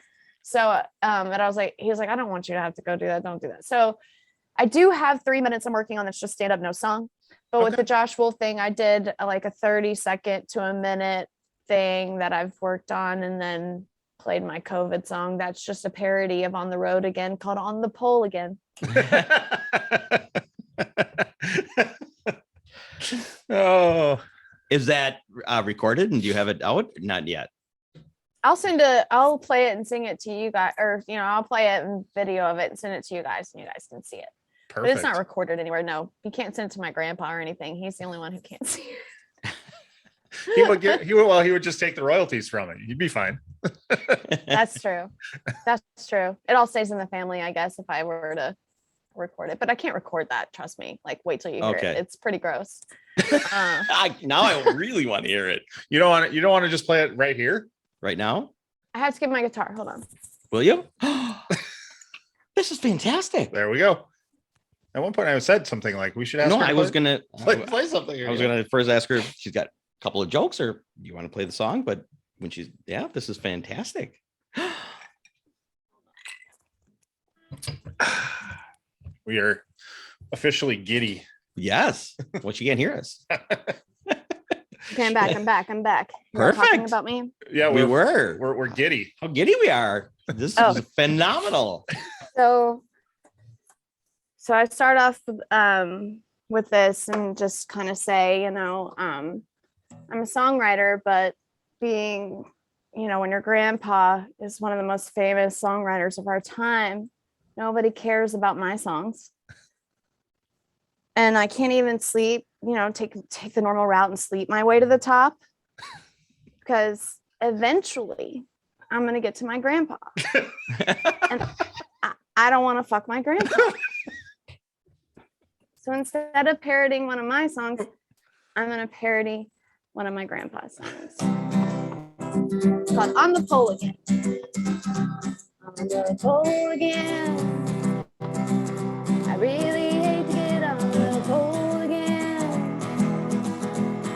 So, and I was like, he was like, I don't want you to have to go do that. Don't do that. So I do have 3 minutes I'm working on. That's just stand up, no song. But with the Josh Wolf thing, I did like a 30-second to a minute thing that I've worked on, and then played my COVID song. That's just a parody of On the Road Again, called On the Pole Again. Oh, is that recorded, and do you have it out? Not yet. I'll play it and sing it to you guys, or I'll play it and video of it and send it to you guys, and you guys can see it. perfect. But it's not recorded anywhere. No, you can't send it to my grandpa or anything. He's the only one who can't see it. He would just take the royalties from it. You'd be fine. That's true. It all stays in the family, I guess, if I were to record it, but I can't record that. Trust me. Like, wait till you hear it. It's pretty gross. Now I really want to hear it. You don't want to just play it right here, right now? I have to get my guitar. Hold on. Will you? This is fantastic. There we go. At one point, I said something like, "We should ask." No, her I was gonna play something. I was gonna first ask her if she's got a couple of jokes, or you want to play the song. But when this is fantastic. We are officially giddy. Yes. Well, she can't hear us. Okay, I'm back. You were Perfect. talking about me. Yeah, we're giddy. How giddy we are. This is phenomenal. So I start off with this and just kind of say, I'm a songwriter, but being, when your grandpa is one of the most famous songwriters of our time, nobody cares about my songs. And I can't even sleep, take the normal route and sleep my way to the top, because eventually I'm going to get to my grandpa. And I don't want to fuck my grandpa. So instead of parodying one of my songs, I'm going to parody one of my grandpa's songs. It's called On the Pole Again. On the pole again. I really hate to get on the pole again.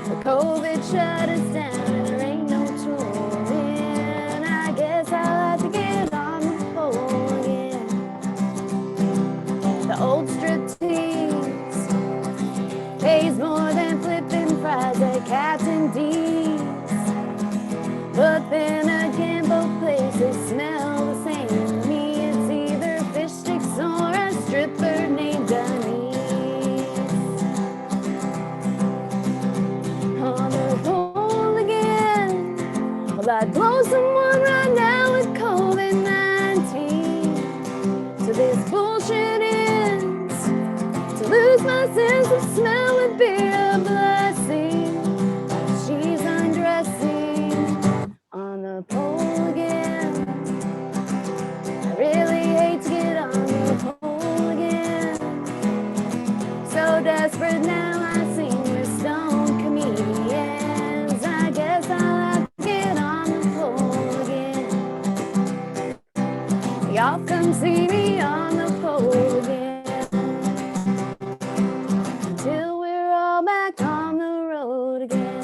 The COVID shut us down and there ain't no touring. I guess I'll have to get on the pole again. The old striptease pays more than flipping fries at Captain D's. But then again, both places smell the same to me. It's either fish sticks or a stripper named Denise. On the pole again. Well, I'd blow someone right now with COVID-19. So this bullshit ends. To lose my sense of smell would be a blessing. She's undressing. see me on the pole again. Until we're all back on the road again.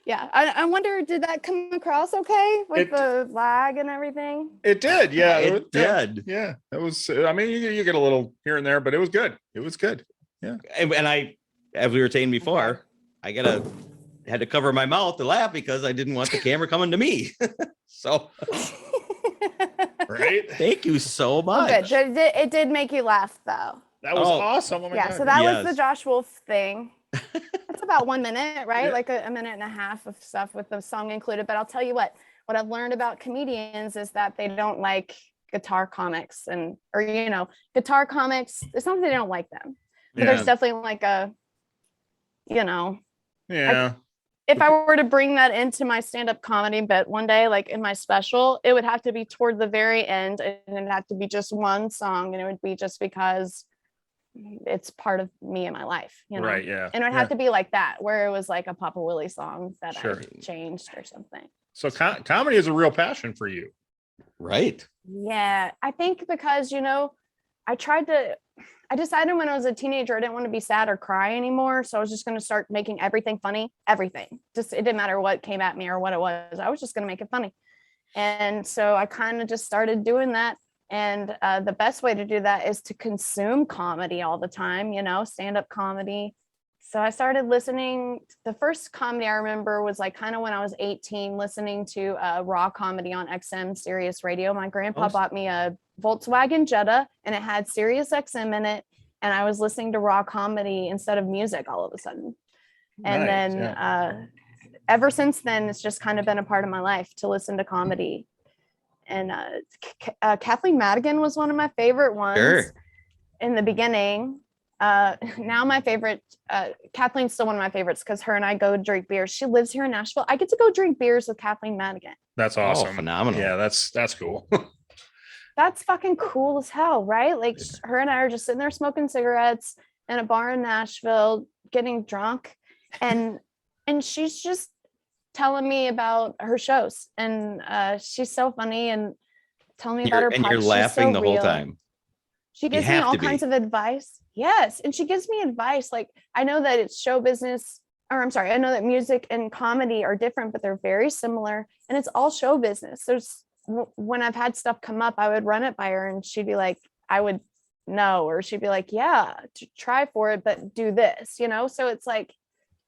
Yeah, I wonder, did that come across okay with the lag and everything? It did, yeah. It did. Yeah, it was. I mean, you get a little here and there, but it was good. It was good. Yeah. And I, as we were saying before, I had to cover my mouth to laugh because I didn't want the camera coming to me. So, right. Thank you so much. Oh, good. It did make you laugh, though. That was awesome. Oh my God. So that was the Josh Wolf thing. That's about 1 minute, right? Like a minute and a half of stuff with the song included. But I'll tell you what I've learned about comedians is that they don't like guitar comics guitar comics. It's not that they don't like them, but there's definitely like if I were to bring that into my stand-up comedy, but one day, like in my special, it would have to be toward the very end, and it'd have to be just one song, and it would be just because it's part of me and my life, Right, yeah. And it would have to be like that, where it was like a Papa Willie song that I changed or something. So comedy is a real passion for you. Right. Yeah, I think because, I decided when I was a teenager, I didn't want to be sad or cry anymore. So I was just going to start making everything funny, everything. Just, it didn't matter what came at me or what it was. I was just going to make it funny. And so I kind of just started doing that. And the best way to do that is to consume comedy all the time, stand-up comedy. So I started listening. The first comedy I remember was like kind of when I was 18, listening to raw comedy on XM Sirius Radio. My grandpa bought me a Volkswagen Jetta, and it had Sirius XM in it. And I was listening to raw comedy instead of music all of a sudden. And then ever since then, it's just kind of been a part of my life to listen to comedy. And Kathleen Madigan was one of my favorite ones in the beginning. Now my favorite, Kathleen's still one of my favorites because her and I go drink beers. She lives here in Nashville. I get to go drink beers with Kathleen Madigan. That's awesome. Oh, phenomenal. Yeah, that's cool. That's fucking cool as hell, right? Like her and I are just sitting there smoking cigarettes in a bar in Nashville, getting drunk, and she's just telling me about her shows, and she's so funny and telling me about her. And you're laughing the whole time. She gives me all kinds of advice. Yes, and she gives me advice. Like, I know that it's show business, or I'm sorry, I know that music and comedy are different, but they're very similar, and it's all show business. When I've had stuff come up, I would run it by her, and she'd be like, I would know, or she'd be like, yeah, try for it, but do this, So it's like,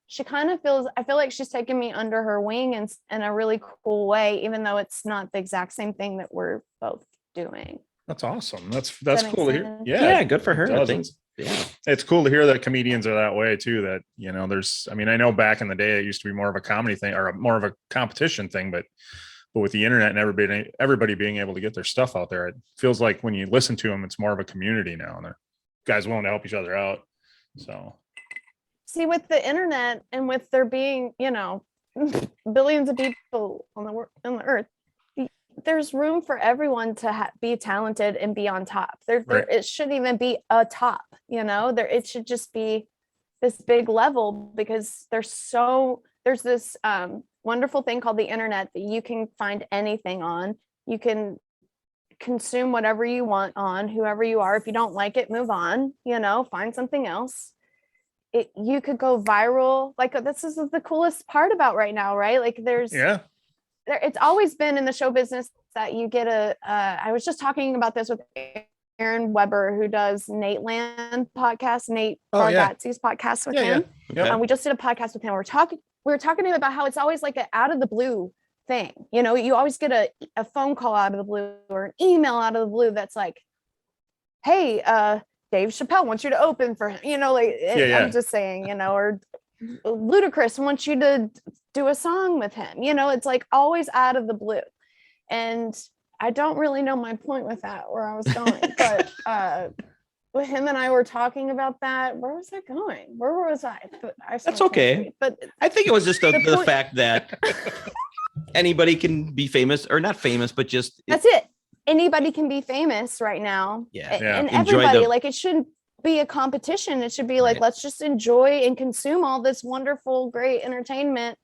she kind of I feel like she's taking me under her wing in a really cool way, even though it's not the exact same thing that we're both doing. That's awesome. That's cool to hear. Yeah, good for her. Yeah, it's cool to hear that comedians are that way too. That I know back in the day it used to be more of a comedy thing or more of a competition thing, but with the internet and everybody being able to get their stuff out there, it feels like when you listen to them, it's more of a community now, and they're guys willing to help each other out. So, see, with the internet and with there being billions of people on the earth, there's room for everyone to be talented and be on top. It shouldn't even be a top, it should just be this big level, because there's this wonderful thing called the internet that you can find anything on. You can consume whatever you want on whoever you are. If you don't like it, move on, find something else. You could go viral. Like, this is the coolest part about right now, right? Like it's always been in the show business that you get I was just talking about this with Aaron Weber, who does Nate Land podcast, Nate Bargatze's podcast with him. Yeah. We just did a podcast with him. We were talking to him about how it's always like an out of the blue thing. You always get a phone call out of the blue or an email out of the blue that's like, hey, Dave Chappelle wants you to open for him, I'm just saying, or Ludacris wants you to do a song with him, it's like always out of the blue. And I don't really know my point with that, where I was going, but with him and I were talking about that. Where was I going? Where was I? That's okay. But I think it was just the fact that anybody can be famous, or not famous, but just that's it. Anybody can be famous right now. Yeah. And everybody, like, it shouldn't be a competition. It should be like, let's just enjoy and consume all this wonderful, great entertainment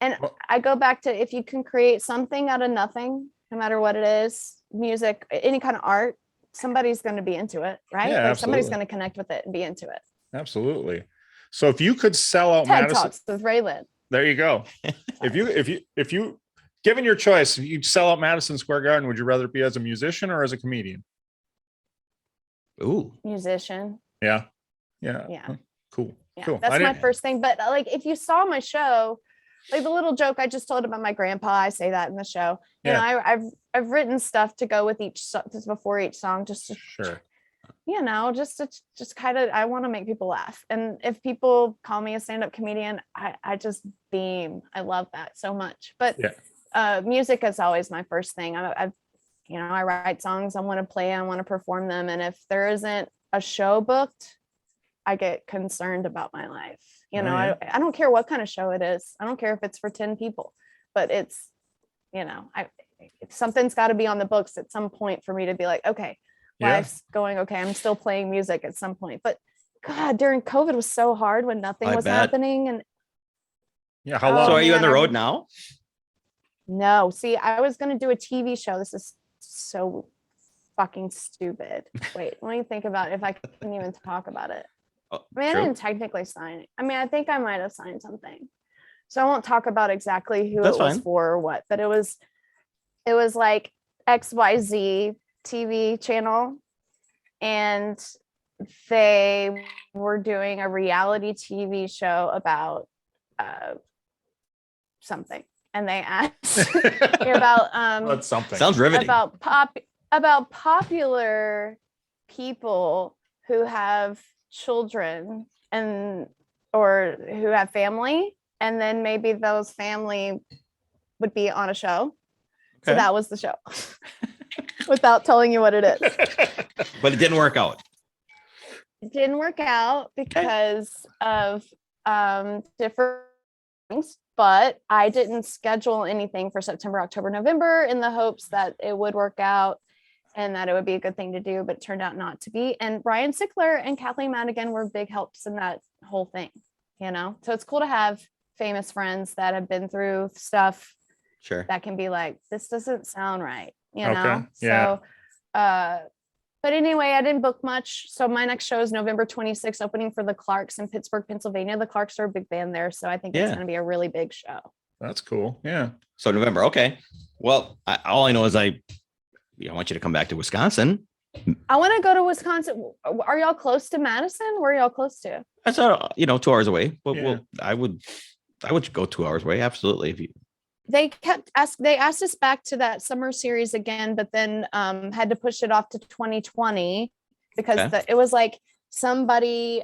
And Well- I go back to, if you can create something out of nothing, no matter what it is, music, any kind of art, somebody's going to be into it, right? Yeah, Like somebody's absolutely. going to connect with it and be into it. Absolutely. So if you could sell out TED Madison, Talks with Raelyn. there you go. If you given your choice, if you'd sell out Madison Square Garden, would you rather be as a musician or as a comedian? Ooh. Musician. Yeah. Yeah. Cool. Yeah, Cool. that's my first thing. But like, if you saw my show, like the little joke I just told about my grandpa, I say that in the show. You know, I've written stuff to go with just before each song, just to, Sure. you know, just kind of, I want to make people laugh. And if people call me a stand-up comedian, I just beam. I love that so much. But music is always my first thing. I've you know, I write songs, I want to play, I want to perform them, and if there isn't a show booked, I get concerned about my life. You know, I don't care what kind of show it is. I don't care if it's for 10 people, but it's, you know, something's got to be on the books at some point for me to be like, okay, life's going okay. I'm still playing music at some point. But God, during COVID was so hard when nothing was happening. And yeah, how long? So are you on the road now? No, see, I was going to do a TV show. This is so fucking stupid. Wait, let me think about if I can even talk about it. Oh, I mean, I didn't technically sign it. I mean, I think I might have signed something. So I won't talk about exactly who it was for or what, but it was like XYZ TV channel. And they were doing a reality TV show about something. And they asked about That's something. Sounds riveting. about popular people who have children and or who have family, and then maybe those family would be on a show. So that was the show. Without telling you what it is. But it didn't work out. It didn't work out because of different things, but I didn't schedule anything for September, October, November in the hopes that it would work out and that it would be a good thing to do, but it turned out not to be. And Brian Sickler and Kathleen Madigan were big helps in that whole thing, you know? So it's cool to have famous friends that have been through stuff that can be like, this doesn't sound right, you know? Yeah. So, but anyway, I didn't book much. So my next show is November 26th, opening for the Clarks in Pittsburgh, Pennsylvania. The Clarks are a big band there. So I think it's going to be a really big show. That's cool. Yeah. So November. Okay. Well, all I know is I want you to come back to Wisconsin. I want to go to Wisconsin. Are y'all close to Madison? Where are y'all close to? That's 2 hours away. But I would go 2 hours away. Absolutely. If you. They asked us back to that summer series again, but then had to push it off to 2020 because it was like somebody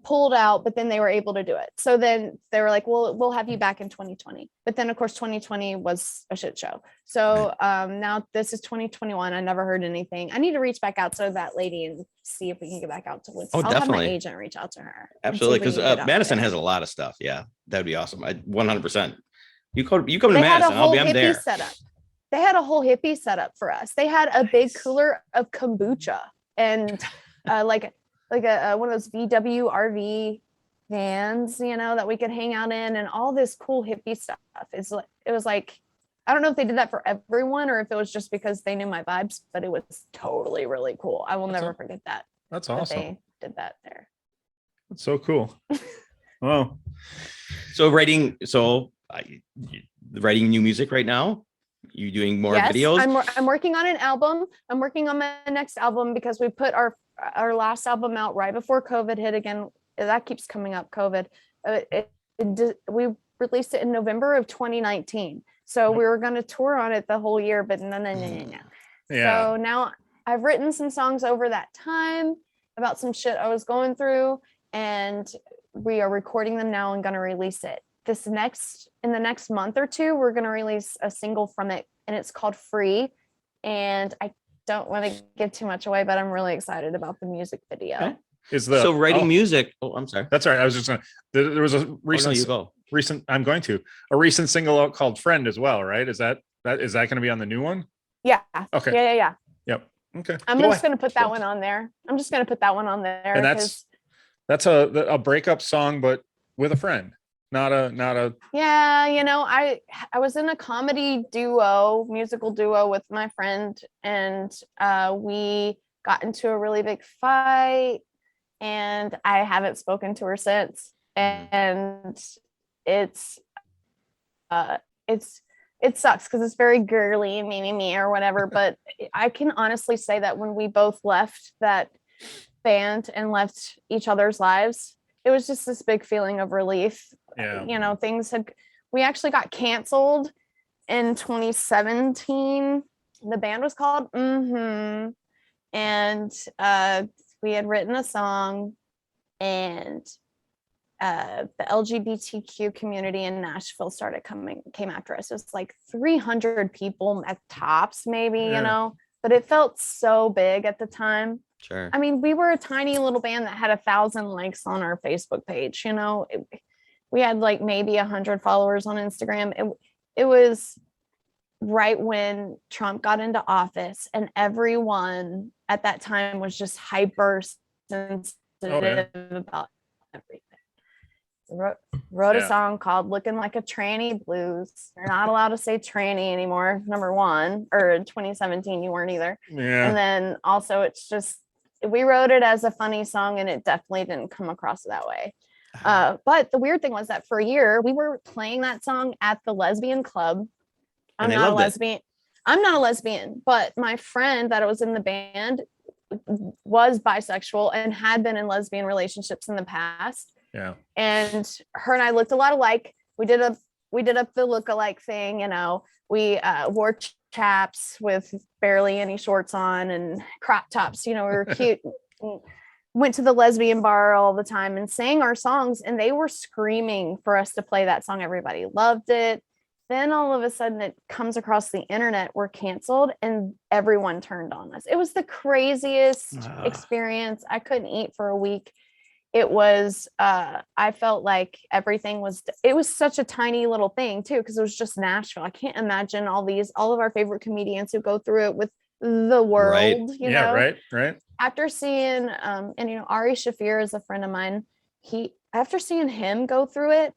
pulled out, but then they were able to do it. So then they were like, well, we'll have you back in 2020. But then of course, 2020 was a shit show. So now this is 2021. I never heard anything. I need to reach back out to that lady and see if we can get back out to Wisconsin. I'll definitely. have my agent reach out to her. Absolutely. Because Madison has a lot of stuff. Yeah, that'd be awesome. 100%. You come to Madison, I'll be there. Setup. They had a whole hippie setup for us. They had a big cooler of kombucha and like a one of those VW RV vans, you know, that we could hang out in, and all this cool hippie stuff. It was like, I don't know if they did that for everyone or if it was just because they knew my vibes, but it was totally really cool. I will never forget that. That's awesome. They did that there. That's so cool. Wow. So writing new music right now? You doing more videos? I'm working on an album. I'm working on my next album because we put our last album out right before COVID hit again. That keeps coming up, COVID. We released it in November of 2019. So we were going to tour on it the whole year, but no. Yeah. So now I've written some songs over that time about some shit I was going through, and we are recording them now and going to release it. In the next month or two, we're going to release a single from it, and it's called Free. And I don't want to give too much away, but I'm really excited about the music video. Okay. Writing music. Oh, I'm sorry. That's all right. I was just going to, there was a recent, a recent single out called Friend as well, right? Is that going to be on the new one? Yeah. Okay. Yeah. Yep. Okay. I'm just going to put that one on there. And that's a breakup song, but with a friend. Not a. Yeah, I was in a musical duo with my friend, and we got into a really big fight, and I haven't spoken to her since. And it's it sucks because it's very girly, me or whatever. But I can honestly say that when we both left that band and left each other's lives, it was just this big feeling of relief. Yeah. We actually got canceled in 2017. The band was called and we had written a song, and the LGBTQ community in Nashville came after us. It was like 300 people at tops, maybe, but it felt so big at the time. Sure. I mean, we were a tiny little band that had 1,000 likes on our Facebook page. We had like maybe 100 followers on Instagram. It was right when Trump got into office, and everyone at that time was just hyper sensitive about everything. Wrote a song called "Looking Like a Tranny Blues." You're not allowed to say tranny anymore, number one, or in 2017 you weren't either. Yeah. And then also we wrote it as a funny song, and it definitely didn't come across that way. But the weird thing was that for a year we were playing that song at the lesbian club. I'm not a lesbian, but my friend that was in the band was bisexual and had been in lesbian relationships in the past. Yeah. And her and I looked a lot alike. We did up the look-alike thing, we wore chaps with barely any shorts on and crop tops, we were cute. Went to the lesbian bar all the time and sang our songs, and they were screaming for us to play that song. Everybody loved it. Then all of a sudden it comes across the internet, we're canceled, and everyone turned on us. It was the craziest experience. I couldn't eat for a week. It was, I felt like it was such a tiny little thing too, because it was just Nashville. I can't imagine all of our favorite comedians who go through it with the world, Right. After seeing, Ari Shaffir is a friend of mine. After seeing him go through it,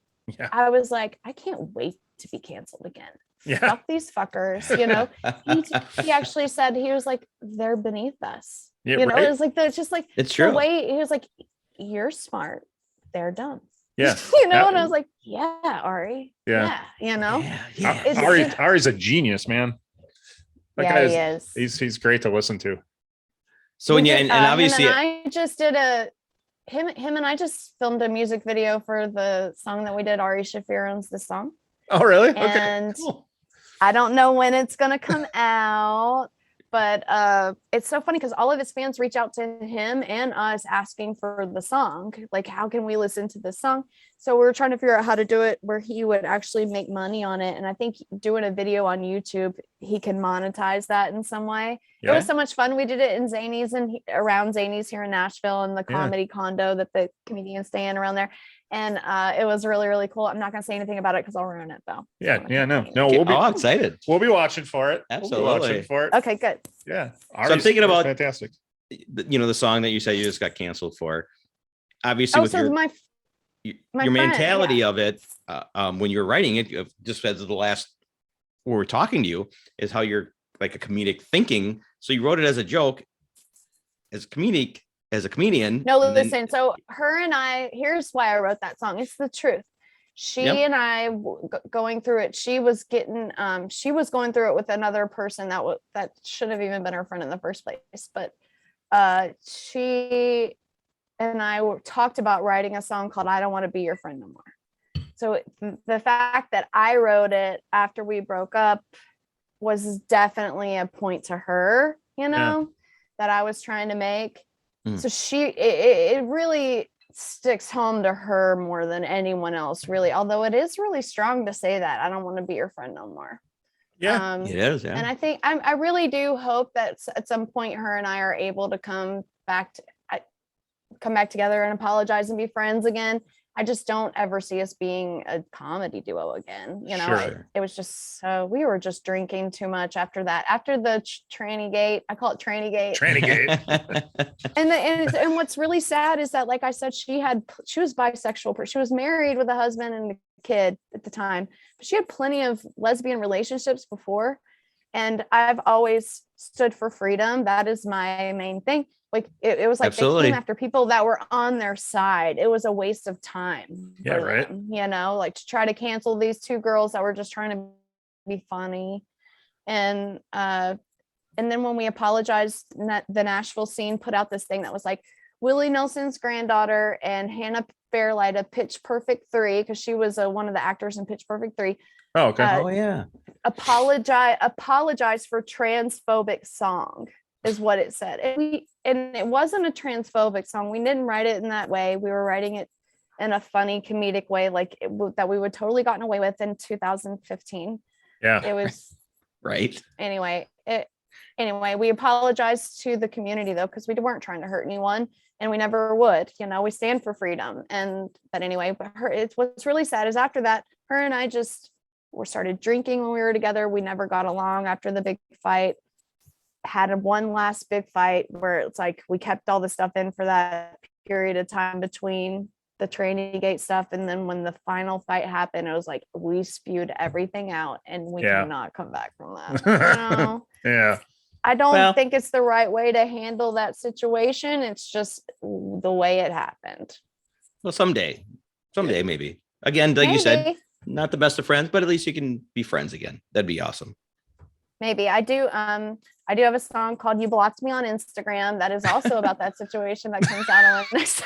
I was like, I can't wait to be canceled again. Yeah. Fuck these fuckers, he actually said, he was like, they're beneath us. Yeah, it was like, it's just like, it's true. The way he was like, you're smart, they're dumb. Yeah. And I was like, yeah, Ari. Yeah. Ari's a genius, man. That guy he is. He's great to listen to. So and obviously I just did him and I just filmed a music video for the song that we did. Ari Shaffir owns the song. Oh, really? And okay. Cool. I don't know when it's gonna come out, but it's so funny because all of his fans reach out to him and us asking for the song. Like, how can we listen to this song? So we were trying to figure out how to do it where he would actually make money on it. And I think doing a video on YouTube, he can monetize that in some way. Yeah. It was so much fun. We did it in Zany's and around Zany's here in Nashville, and the comedy condo that the comedians stay in around there. And it was really, really cool. I'm not going to say anything about it because I'll ruin it though. No, we'll be excited. We'll be watching for it. Absolutely. We'll be watching for it. Okay, good. Yeah. So I'm thinking about fantastic. The song that you said you just got canceled for. Obviously, with your mentality of it, when you're writing it, just as the last when we're talking to you, is how you're like a comedic thinking. So you wrote it as a joke, as a comedian. No, listen. So her and I, here's why I wrote that song. It's the truth. She and I going through it. She was going through it with another person that should have even been her friend in the first place. But she and I talked about writing a song called "I Don't Want to Be Your Friend No More." So the fact that I wrote it after we broke up was definitely a point to her, that I was trying to make. So it really sticks home to her more than anyone else, really. Although it is really strong to say that I don't want to be your friend no more. Yeah, it is. Yeah. And I think I really do hope that at some point her and I are able to come back together and apologize and be friends again. I just don't ever see us being a comedy duo again. You know, Sure. it was just so we were just drinking too much after that. After the tranny gate, I call it tranny gate. Tranny gate. And what's really sad is that, like I said, she was bisexual. She was married with a husband and a kid at the time, but she had plenty of lesbian relationships before. And I've always stood for freedom. That is my main thing. Like it was like Absolutely. they came after people that were on their side. It was a waste of time. Yeah, right. Them, you know, like to try to cancel these two girls that were just trying to be funny. And then when we apologized, the Nashville scene put out this thing that was like Willie Nelson's granddaughter and Hannah Fairlight of Pitch Perfect 3, because she was one of the actors in Pitch Perfect 3. Oh, okay. Oh yeah. Apologize for transphobic song is what it said. And it wasn't a transphobic song. We didn't write it in that way. We were writing it in a funny comedic way, like that we would totally gotten away with in 2015. Yeah. It was Right. anyway. We apologized to the community though, because we weren't trying to hurt anyone, and we never would. You know, we stand for freedom. But anyway, what's really sad is after that, her and I we started drinking when we were together. We never got along after the big fight. Had one last big fight where it's like we kept all the stuff in for that period of time between the training gate stuff, and then when the final fight happened, it was like we spewed everything out, and we cannot come back from that. You know? Yeah. I don't think it's the right way to handle that situation. It's just the way it happened. Well, someday maybe. Again, like you said, not the best of friends, but at least you can be friends again. That'd be awesome. Maybe I do have a song called You Blocked Me on Instagram that is also about that situation that comes out on the next.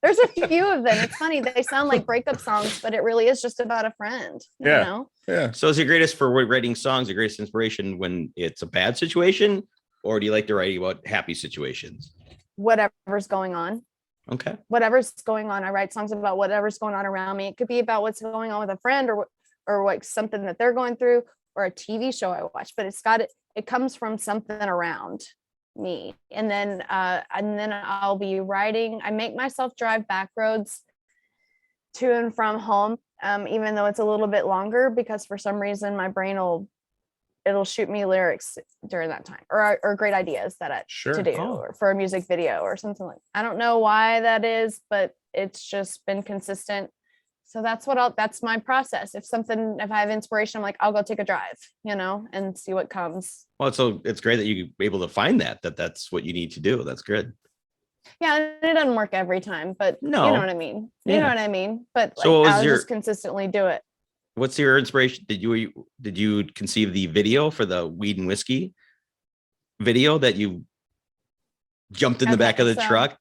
There's a few of them. It's funny. They sound like breakup songs, but it really is just about a friend. Yeah. You know? Yeah. So is your greatest for writing songs, your greatest inspiration when it's a bad situation, or do you like to write about happy situations? Whatever's going on. Okay. Whatever's going on. I write songs about whatever's going on around me. It could be about what's going on with a friend or like something that they're going through, or a TV show I watch, but it comes from something around me. And then I'll be writing. I make myself drive back roads to and from home, even though it's a little bit longer, because for some reason my brain it'll shoot me lyrics during that time, or great ideas to do, or for a music video or something like. I don't know why that is, but it's just been consistent. So that's my process. If I have inspiration, I'm like, I'll go take a drive, you know, and see what comes. Well, so it's great that you're able to find that's what you need to do. That's good. Yeah, it doesn't work every time, but No. You know what I mean. You know what I mean. But so I'll just consistently do it. What's your inspiration? Did you conceive the video for the weed and whiskey video that you jumped in the back of the truck?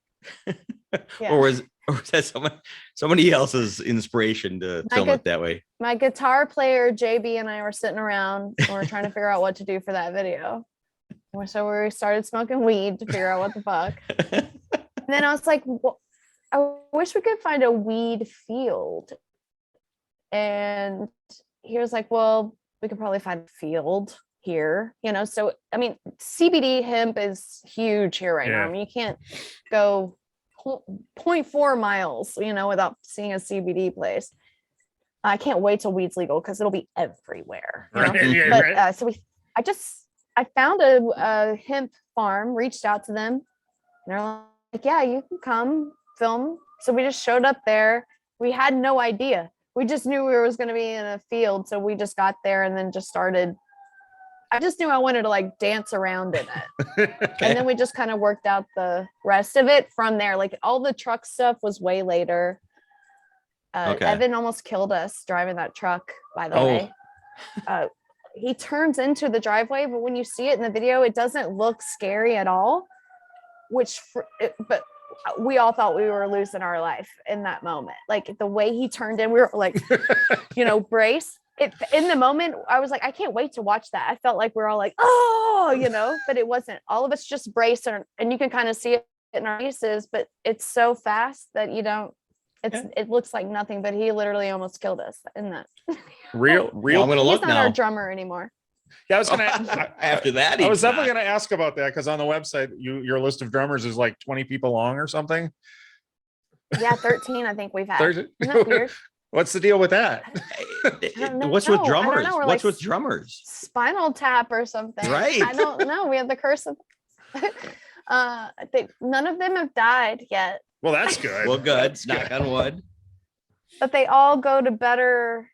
Yeah. Or was that somebody else's inspiration to film it that way? My guitar player JB and I were sitting around and we're trying to figure out what to do for that video. So we started smoking weed to figure out what the fuck. And then I was like, well, I wish we could find a weed field. And he was like, well, we could probably find a field here, you know? So, I mean, CBD hemp is huge here right now. I mean, you can't go 0.4 miles, you know, without seeing a CBD place. I can't wait till weed's legal because it'll be everywhere. You know? Right, yeah, but right. I found a hemp farm, reached out to them, and they're like, yeah, you can come film. So we just showed up there. We had no idea. We just knew we was going to be in a field. So we just got there and then just started. I just knew I wanted to like dance around in it. Okay. And then we just kind of worked out the rest of it from there. Like all the truck stuff was way later. Evan almost killed us driving that truck, by the way. He turns into the driveway, but when you see it in the video, it doesn't look scary at all, but we all thought we were losing our life in that moment. Like the way he turned in, we were like, you know, brace. In the moment, I was like, I can't wait to watch that. I felt like we were all like, oh, you know, but it wasn't. All of us just braced, and you can kind of see it in our faces, but it's so fast that you don't. It looks like nothing, but he literally almost killed us in that. Real. Well, I'm gonna He's look not now. our drummer anymore. Yeah, I was gonna. After that, I was definitely gonna ask about that because on the website, your list of drummers is like 20 people long or something. Yeah, 13. I think we've had. Thursday? Isn't that weird? What's the deal with that? don't know. What's with I don't drummers? know. We're What's like with drummers? Spinal tap or something. Right. I don't know. We have the curse of. None of them have died yet, Well, that's good. Well, good. That's Knock on wood. but they all go to better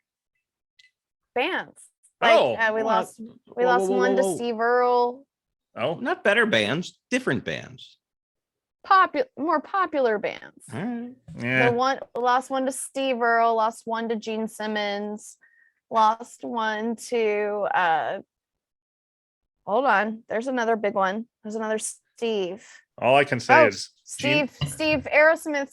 bands. Like, we lost one to Steve Earle. Oh, Not better bands, different bands. More popular bands. All right. yeah. Lost one to Steve Earle, lost one to Gene Simmons, lost one to hold on. There's another big one. There's another Steve. All I can say is Steve Aerosmith,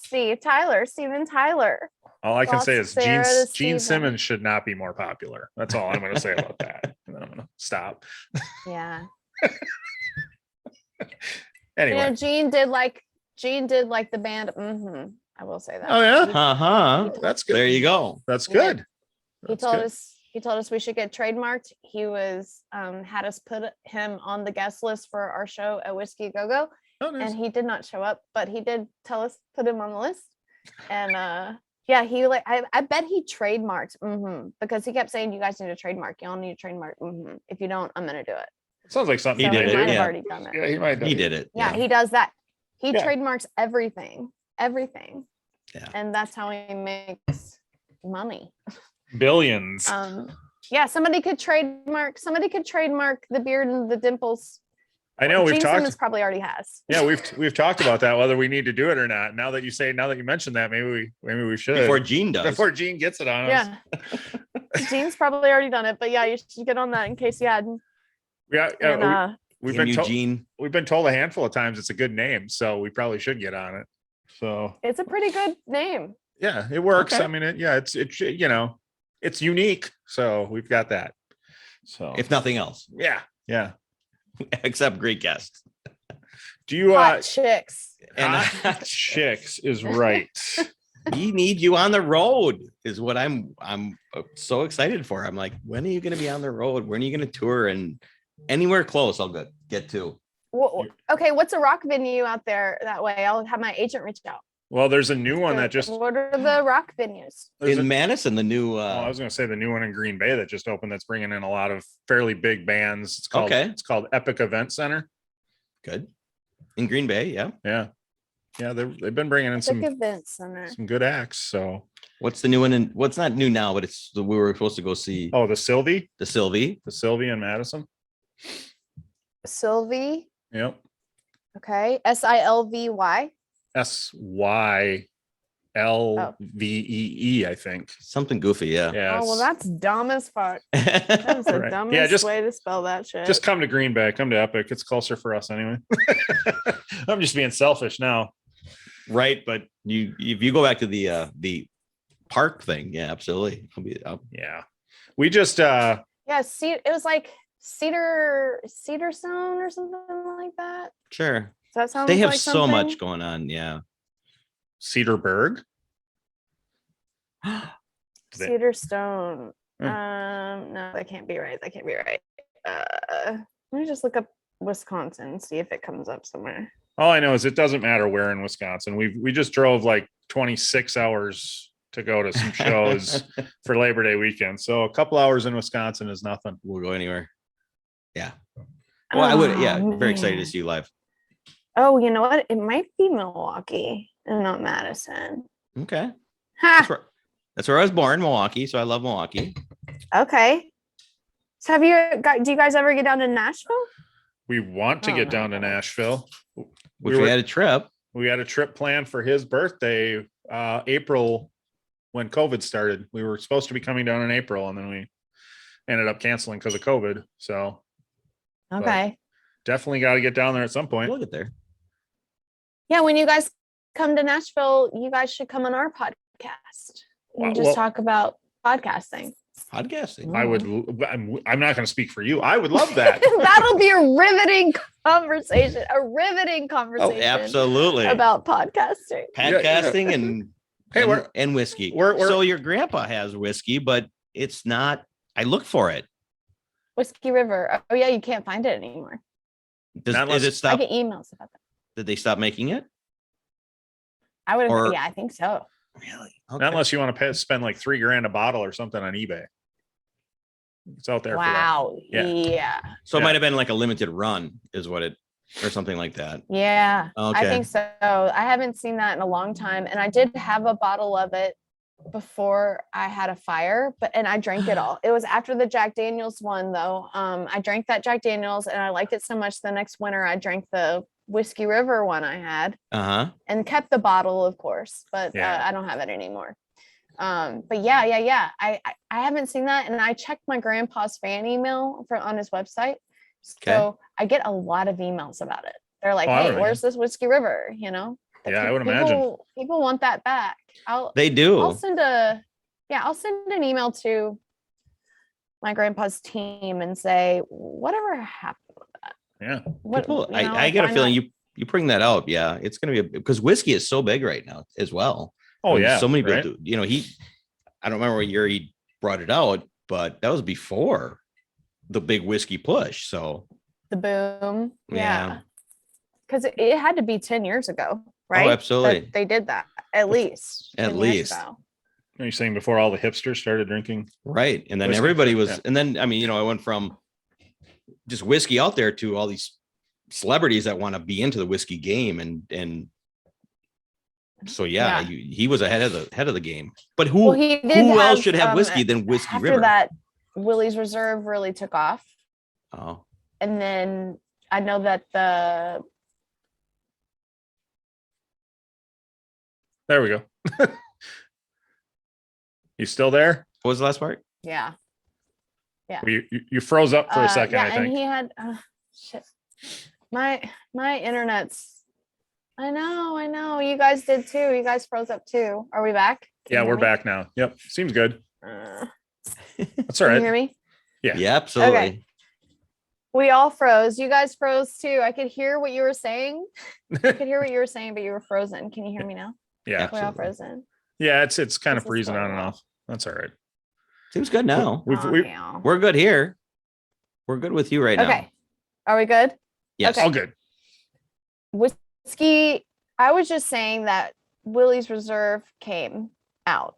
Steven Tyler. all I can lost say is Sarah to Gene Steven. Simmons should not be more popular. That's all I'm going to say about that. And then I'm going to stop. Yeah. Anyway. Gene did like the band. I will say that. Oh yeah, Uh-huh. that's good. There you go. That's good. He That's told good. us we should get trademarked. He was had us put him on the guest list for our show at Whiskey Go Go, Oh, nice. and he did not show up, but he did tell us put him on the list. And yeah, he I bet he trademarked because he kept saying you guys need a trademark. Y'all need a trademark. If you don't, I'm gonna do it. Sounds like something He So did he it, might have yeah. already done it. Yeah, he might. He did it. Yeah, he does that. He Yeah. trademarks everything. Yeah. And that's how he makes money. Billions. Yeah, somebody could trademark the beard and the dimples. I know we've Gene talked. Simmons probably already has. Yeah, we've talked about that, whether we need to do it or not. Now that you mentioned that, maybe we should. Before Gene does. Before Gene gets it on us. Yeah. Gene's probably already done it, but yeah, you should get on that in case you hadn't. Yeah. And, We've Damn been you, told. Gene. We've been told a handful of times it's a good name, so we probably should get on it. So it's a pretty good name. yeah, it works. Okay. I mean, it's unique. So we've got that. So If nothing else, yeah. except great guests. Do you Hot chicks. And hot chicks is right. we need you on the road is what I'm so excited for. I'm like, when are you going to be on the road? When are you going to tour? And anywhere close, I'll get to. Well, okay, what's a rock venue out there that way? I'll have my agent reach out. Well, there's a new one that just What are the rock venues? there's In a- Madison, the new I was going to say the new one in Green Bay that just opened. That's bringing in a lot of fairly big bands. It's called Epic Event Center. good in Green Bay. Yeah. Yeah, they've been bringing in Epic some Event Center. good acts. So What's the new one? And what's not new now, but we were supposed to go see the Sylvie the in Madison. Sylvie. Yep. Okay. SILVY. SYLVEE, I think. something goofy. Yeah. Yeah. Oh, well, that's dumb as fuck. That's the Right. dumbest Yeah, just- way to spell that shit. just come to Green Bay, come to Epic. It's closer for us anyway. I'm just being selfish now. Right. But if you go back to the park thing, yeah, absolutely. Yeah. We just yeah, it was like Cedar Stone or something like that. Sure. Does that sound They have like so something? much going on. Yeah. Cedarburg. Cedar Stone. Hmm. No, that can't be right. Let me just look up Wisconsin, see if it comes up somewhere. All I know is it doesn't matter where in Wisconsin. We just drove like 26 hours to go to some shows for Labor Day weekend. So a couple hours in Wisconsin is nothing. We'll go anywhere. Yeah. Well, I would. Yeah. Oh, Very excited to man. see you live. Oh, you know what? It might be Milwaukee and not Madison. Okay. Ha! That's where I was born, Milwaukee. So I love Milwaukee. Okay. So do you guys ever get down to Nashville? We want to Oh, get down to no. Nashville. Which we had a trip. We had a trip planned for his birthday, April, when COVID started. We were supposed to be coming down in April, and then we ended up canceling because of COVID. So Okay. definitely got to get down there at some point. We'll get there. Yeah, when you guys come to Nashville, you guys should come on our podcast. Well, And just talk about podcasting. Podcasting. I would. I'm not going to speak for you. I would love that. That'll be a riveting conversation. Oh, absolutely. About podcasting. Podcasting and Hey, and whiskey. we're- So your grandpa has whiskey, but it's not. I look for it. Whiskey River. Oh yeah, you can't find it anymore. Not unless- Is it I stop? get emails about that. Did they stop making it? I would. Or- Yeah, I think so. Really? Not unless you want to spend like $3,000 a bottle or something on eBay. It's out there Wow. for that. Yeah. So it Yeah. might have been like a limited run, is what it, or something like that. Yeah. Okay. I think so. I haven't seen that in a long time. And I did have a bottle of it before I had a fire, and I drank it all. It was after the Jack Daniels one though. I drank that Jack Daniels and I liked it so much the next winter I drank the Whiskey River one I had and kept the bottle, of course, but I don't have it anymore. But yeah. I haven't seen that, and I checked my grandpa's fan email on his website. So I get a lot of emails about it. They're like, hey, where's this Whiskey River? You know? Yeah, I would imagine. People want that back. They do. I'll send an email to my grandpa's team and say, whatever happened with that? Yeah. I get a feeling you bring that out. Yeah. It's going to be because whiskey is so big right now as well. Oh, yeah. So many people do, I don't remember what year he brought it out, but that was before the big whiskey push. So the boom. Yeah. Because it had to be 10 years ago, right? Oh, absolutely. That they did that at least. At least. Are you saying before all the hipsters started drinking? Right. And then whiskey? everybody was, and then, I went from just whiskey out there to all these celebrities that want to be into the whiskey game. And so, he was ahead of the game, but who else should have whiskey than Whiskey after River? That Willie's Reserve really took off. Oh. And then I know that there we go. You still there? What was the last part? Yeah. You froze up for a second, I think. And he had shit. My internet's. I know. You guys did too. You guys froze up too. Are we back? Yeah, we're back now. Yep. Seems good. That's all right. Can you hear me? Yeah, absolutely. Okay. We all froze. You guys froze too. I could hear what you were saying. But you were frozen. Can you hear me now? Yeah. We're all frozen. Yeah, it's kind of freezing on and off. That's all right. Seems good now. Yeah. We're good here. We're good with you right now. Okay. Are we good? Yes. Okay. All good. Whiskey. I was just saying that Willie's Reserve came out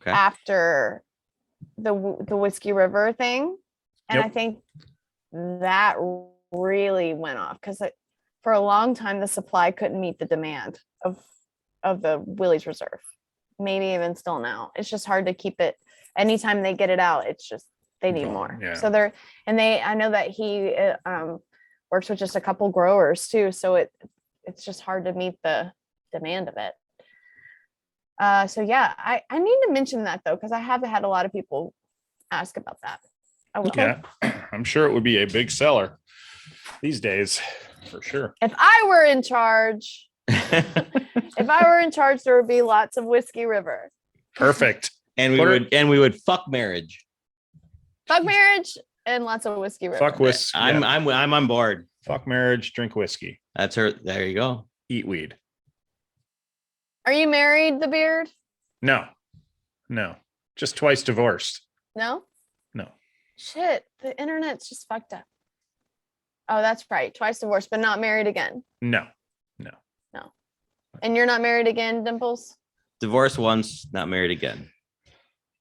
after the Whiskey River thing. And I think that really went off because for a long time, the supply couldn't meet the demand of the Willie's Reserve. Maybe even still now. It's just hard to keep it. Anytime they get it out, it's just, they need more. Yeah. So I know that he works with just a couple growers too. So it's just hard to meet the demand of it. So yeah, I need to mention that though, because I have had a lot of people ask about that. Yeah, I'm sure it would be a big seller these days for sure. If I were in charge, there would be lots of Whiskey River. Perfect. And we would fuck marriage. Fuck marriage and lots of Whiskey River. Fuck whiskey. I'm on board. Fuck marriage, drink whiskey. That's her. There you go. Eat weed. Are you married, the beard? No. Just twice divorced. No. No. Shit, the internet's just fucked up. Oh, that's right. Twice divorced, but not married again. No. And you're not married again, Dimples? Divorced once, not married again.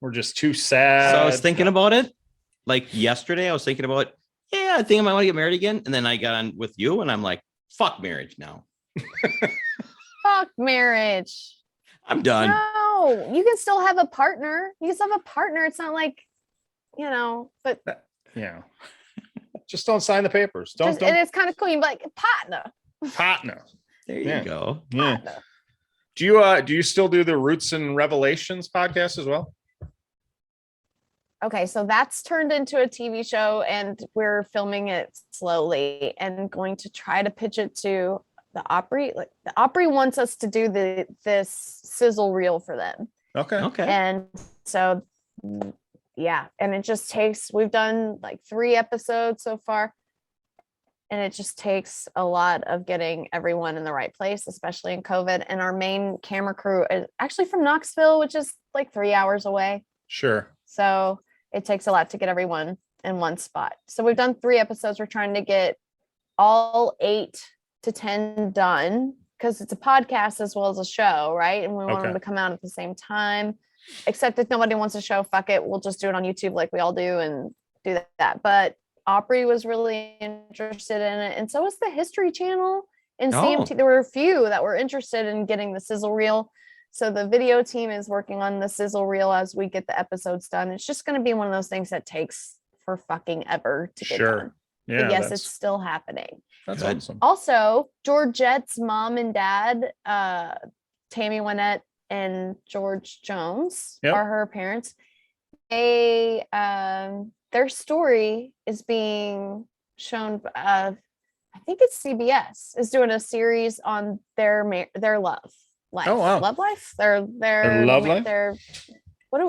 We're just too sad. So I was thinking about it. Like yesterday, I was thinking about, I think I might want to get married again. And then I got on with you and I'm like, fuck marriage now. Fuck marriage. I'm done. No, you can still have a partner. It's not like, but yeah. Just don't sign the papers. Don't. And it's kind of cool. You're like partner. There you go. Yeah. Do you still do the Roots and Revelations podcast as well? Okay, so that's turned into a TV show and we're filming it slowly and going to try to pitch it to the Opry. Like the Opry wants us to do this sizzle reel for them. Okay. And so yeah, and it just takes, we've done like 3 episodes so far. And it just takes a lot of getting everyone in the right place, especially in COVID. And our main camera crew is actually from Knoxville, which is like 3 hours away. Sure. So it takes a lot to get everyone in one spot. So we've done 3 episodes. We're trying to get all 8 to 10 done because it's a podcast as well as a show, right? And we want them to come out at the same time. Except if nobody wants a show, fuck it, we'll just do it on YouTube like we all do and do that. But Opry was really interested in it, and so was the History Channel and CMT. There were a few that were interested in getting the sizzle reel. So the video team is working on the sizzle reel as we get the episodes done. It's just going to be one of those things that takes for fucking ever to get done. Yeah, but yes, it's still happening. That's awesome. Also, Georgette's mom and dad, Tammy Wynette and George Jones, are her parents. They their story is being shown. I think it's CBS is doing a series on their love life. Oh wow, love life. Their love life.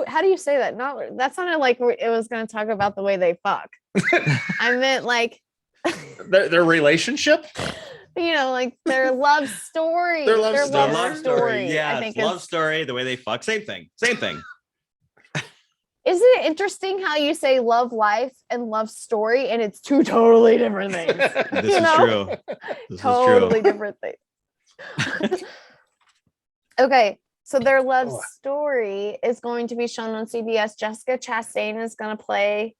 How do you say that? Not that sounded like it was going to talk about the way they fuck. I meant like their relationship. You know, like their love story. Their love story. Yeah, I think love story. The way they fuck. Same thing. Isn't it interesting how you say love life and love story, and it's two totally different things? This is true. Totally different things. Okay, so their love story is going to be shown on CBS. Jessica Chastain is going to play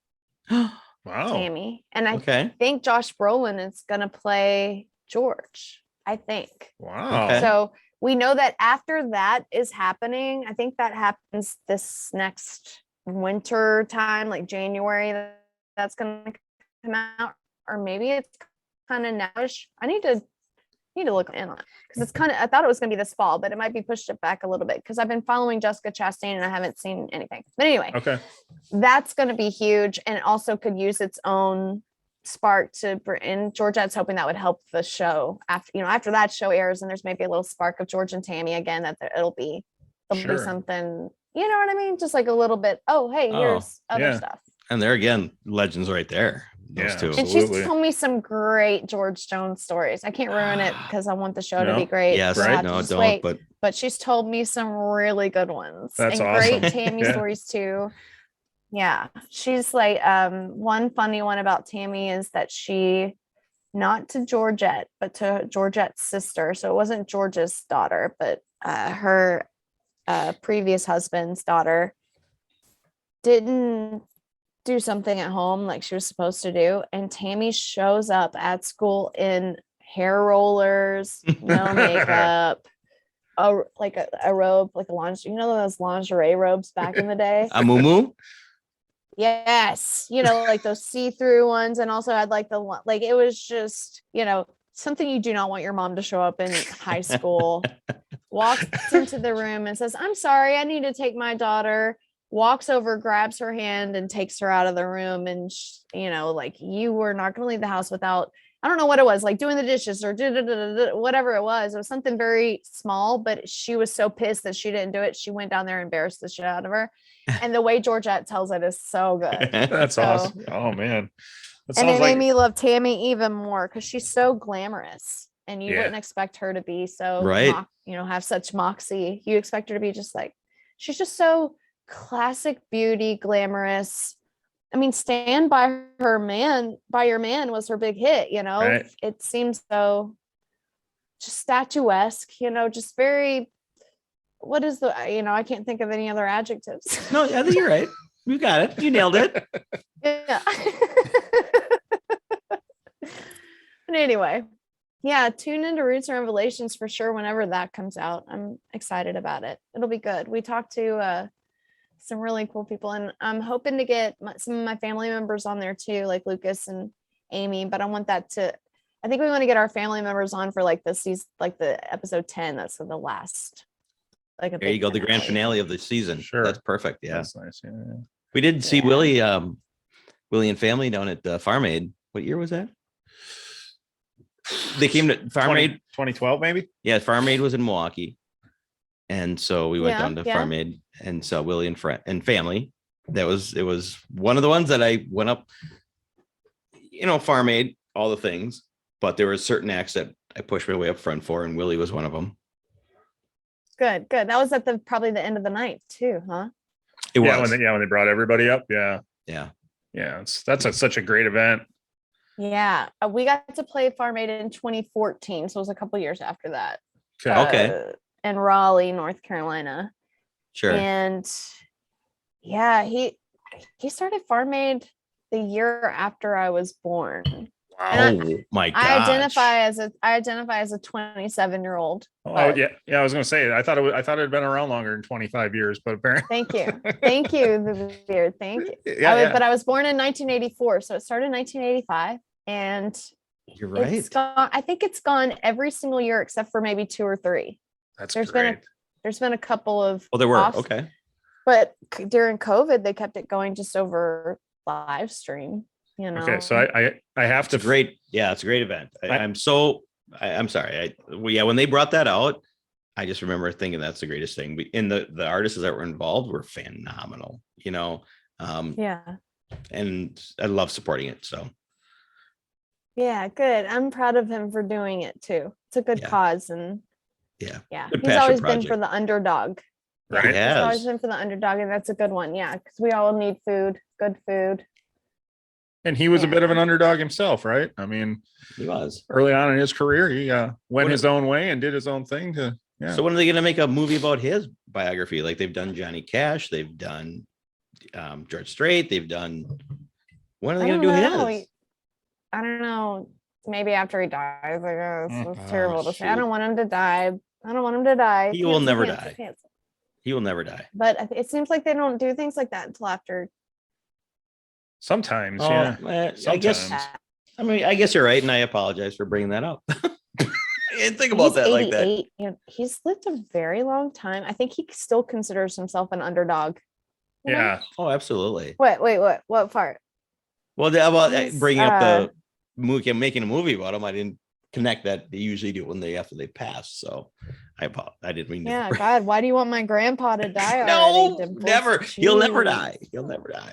Tammy, and I think Josh Brolin is going to play George. I think. Wow. Okay. So we know that after that is happening, I think that happens this next winter time, like January, that's going to come out, or maybe it's kind of nowish. I need to look in on it because it's kind of, I thought it was going to be this fall, but it might be pushed it back a little bit because I've been following Jessica Chastain and I haven't seen anything. But anyway, that's going to be huge, and also could use its own spark to bring. Georgette's hoping that would help the show after that show airs, and there's maybe a little spark of George and Tammy again, that there'll be something. You know what I mean? Just like a little bit. Oh, hey, here's other stuff. And they're again legends right there. Those two. And she's told me some great George Jones stories. I can't ruin it because I want the show to be great. Yes, right. No, don't. But she's told me some really good ones. That's and awesome. Great Tammy stories too. Yeah, she's like one funny one about Tammy is that she, not to Georgette, but to Georgette's sister. So it wasn't George's daughter, but her previous husband's daughter didn't do something at home like she was supposed to do, and Tammy shows up at school in hair rollers, no makeup, like a robe, like a lingerie, those lingerie robes back in the day. A muumuu? Yes, like those see-through ones, and also had like it was just something you do not want your mom to show up in high school. Walks into the room and says, "I'm sorry, I need to take my daughter." Walks over, grabs her hand, and takes her out of the room. And like, you were not going to leave the house without, I don't know what it was, like doing the dishes or whatever it was. It was something very small, but she was so pissed that she didn't do it. She went down there and embarrassed the shit out of her. And the way Georgette tells it is so good. That's awesome. Oh man. And it made me love Tammy even more because she's so glamorous, and you wouldn't expect her to be so have such moxie. You expect her to be just like, she's just so classic beauty, glamorous. I mean, Stand by Your Man was her big hit. It seems so just statuesque, just very, what is I can't think of any other adjectives. No, I think you're right. You got it. You nailed it. Yeah. But anyway, tune into Roots and Revelations for sure whenever that comes out. I'm excited about it. It'll be good. We talked to some really cool people, and I'm hoping to get some of my family members on there too, like Lucas and Amy, but I think we want to get our family members on for like this season, like the episode 10. That's the last, like, there you go, the grand finale of the season. Sure, that's perfect. Yeah, that's nice. Yeah. We did see Willie and family down at Farm Aid. What year was that? They came to Farm Aid 2012 maybe. Yeah, Farm Aid was in Milwaukee, and so we went down to Farm Aid and saw Willie and family. It was one of the ones that I went up, Farm Aid, all the things, but there were certain acts that I pushed my way up front for, and Willie was one of them. Good. That was at probably the end of the night too, huh? It was. When they brought everybody up. Yeah. That's such a great event. Yeah, we got to play Farm Aid in 2014, so it was a couple years after that. Okay. in Raleigh, North Carolina. Sure. And yeah, he started Farm Aid the year after I was born. And Oh my god. I identify as a 27-year-old. Oh yeah. I was gonna say I thought it had been around longer than 25 years, but apparently. Thank you, thank you, Beard. Thank you. Yeah, But I was born in 1984, so it started in 1985, and You're right. it's gone. I think it's gone every single year except for maybe 2 or 3. There's great. been a couple of Oh, there were. off, Okay. but during COVID they kept it going just over live stream. You know. Okay, so I have to. It's great. Yeah, it's a great event. I'm sorry. When they brought that out, I just remember thinking that's the greatest thing. And the artists that were involved were phenomenal. You know. Yeah. And I love supporting it. So. Yeah, good. I'm proud of him for doing it too. It's a good cause, and yeah, he's always been for the underdog. Right. He's always been for the underdog, and that's a good one. Yeah, because we all need food, good food. And he was a bit of an underdog himself, right? I mean, he was early on in his career. He went his own way and did his own thing. So when are they going to make a movie about his biography? Like they've done Johnny Cash, they've done George Strait, they've done. When are they going to do his? I don't know. Maybe after he dies, I guess. It's terrible to say. I don't want him to die. He will never die. He will never die. But it seems like they don't do things like that until after. Sometimes, Sometimes. I guess you're right, and I apologize for bringing that up. I didn't think about that like that. You know, he's lived a very long time. I think he still considers himself an underdog. Yeah. Oh, absolutely. Wait, what part? Well, about bringing up the movie, making a movie about him, I didn't connect that. They usually do it after they pass. So I didn't mean. Yeah, God, why do you want my grandpa to die? No, already, never. Jeez. He'll never die. He'll never die.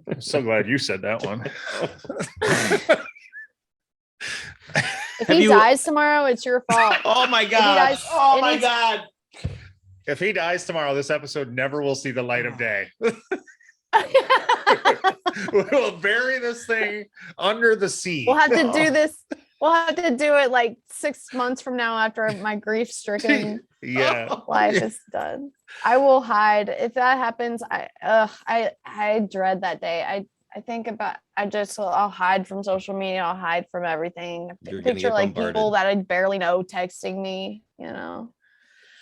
I'm so glad you said that one. If he dies tomorrow, it's your fault. Oh my God. God. If he dies tomorrow, this episode never will see the light of day. We'll bury this thing under the sea. We'll have to do this. We'll have to do it like 6 months from now after my grief-stricken life is done. I will hide. If that happens, I dread that day. I think about I'll hide from social media, I'll hide from everything. Picture like people that I barely know texting me, you know.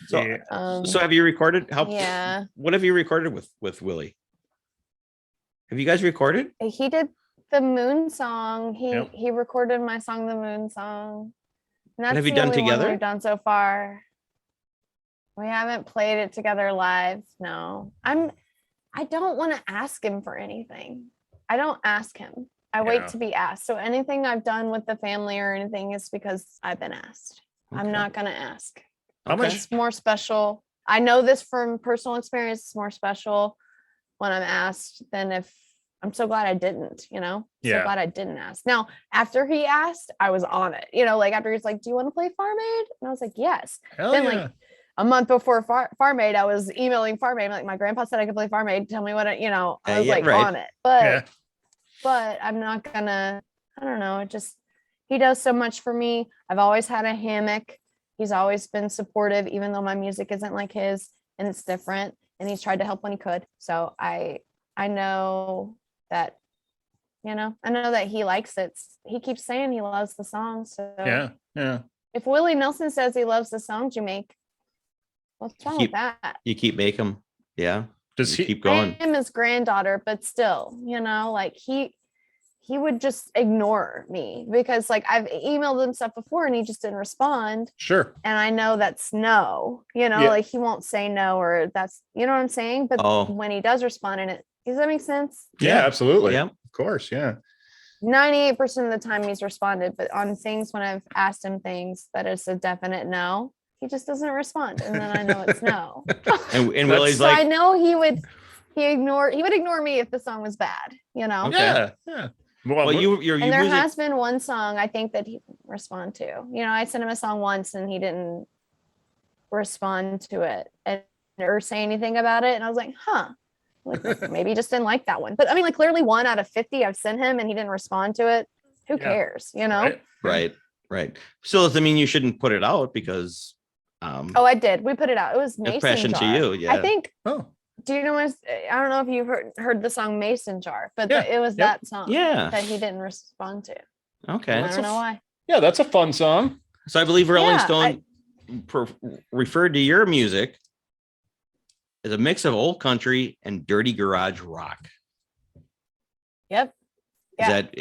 So have you recorded? What have you recorded with Willie? Have you guys recorded? He did the Moon song. He recorded my song, the Moon song. And that's have you the done only one together? we've done so far. We haven't played it together live. No, I don't want to ask him for anything. I don't ask him. I wait to be asked. So anything I've done with the family or anything is because I've been asked. Okay. I'm not going to ask. It's more special. I know this from personal experience. It's more special when I'm asked than if I'm so glad I didn't, you know, so glad I didn't ask. Now, after he asked, I was on it, you know, like after he's like, do you want to play Farm Aid? And I was like, yes. Like a month before Farm Aid, I was emailing Farm Aid. Like my grandpa said I could play Farm Aid. Tell me what, I was on it, but I'm not gonna, I don't know. He does so much for me. I've always had a hammock. He's always been supportive, even though my music isn't like his and it's different. And he's tried to help when he could. So I know that, I know that he likes it. He keeps saying he loves the song. So yeah. If Willie Nelson says he loves the songs you make, what's wrong with that? You keep making them. Yeah. Does he keep going? I am his granddaughter, but still, like he would just ignore me because like I've emailed him stuff before and he just didn't respond. Sure. And I know that's no, like he won't say no, or that's, you know what I'm saying? But when he does respond does that make sense? Yeah, absolutely. Yeah. Of course. Yeah. 98% of the time he's responded, but on things when I've asked him things that is a definite no, he just doesn't respond. And then I know it's no. and Willie's so like, I know he would ignore me if the song was bad, Okay. Yeah. Well, and there has been one song I think that he respond to. I sent him a song once and he didn't respond to it or say anything about it. And I was like, like, maybe he just didn't like that one. But I mean, like clearly 1 out of 50 I've sent him and he didn't respond to it. Who cares, Right. So does that mean you shouldn't put it out because Oh, I did. We put it out. It was Mason Passion Jar. to You. Yeah. I think. Oh, Do you know what? I don't know if you've heard the song Mason Jar, but Yeah. it was Yep. that song Yeah. that he didn't respond to. Okay. I don't know why. yeah, that's a fun song. So I believe Rolling Yeah, Stone referred to your music as a mix of old country and dirty garage rock. Yep. Is Yeah. that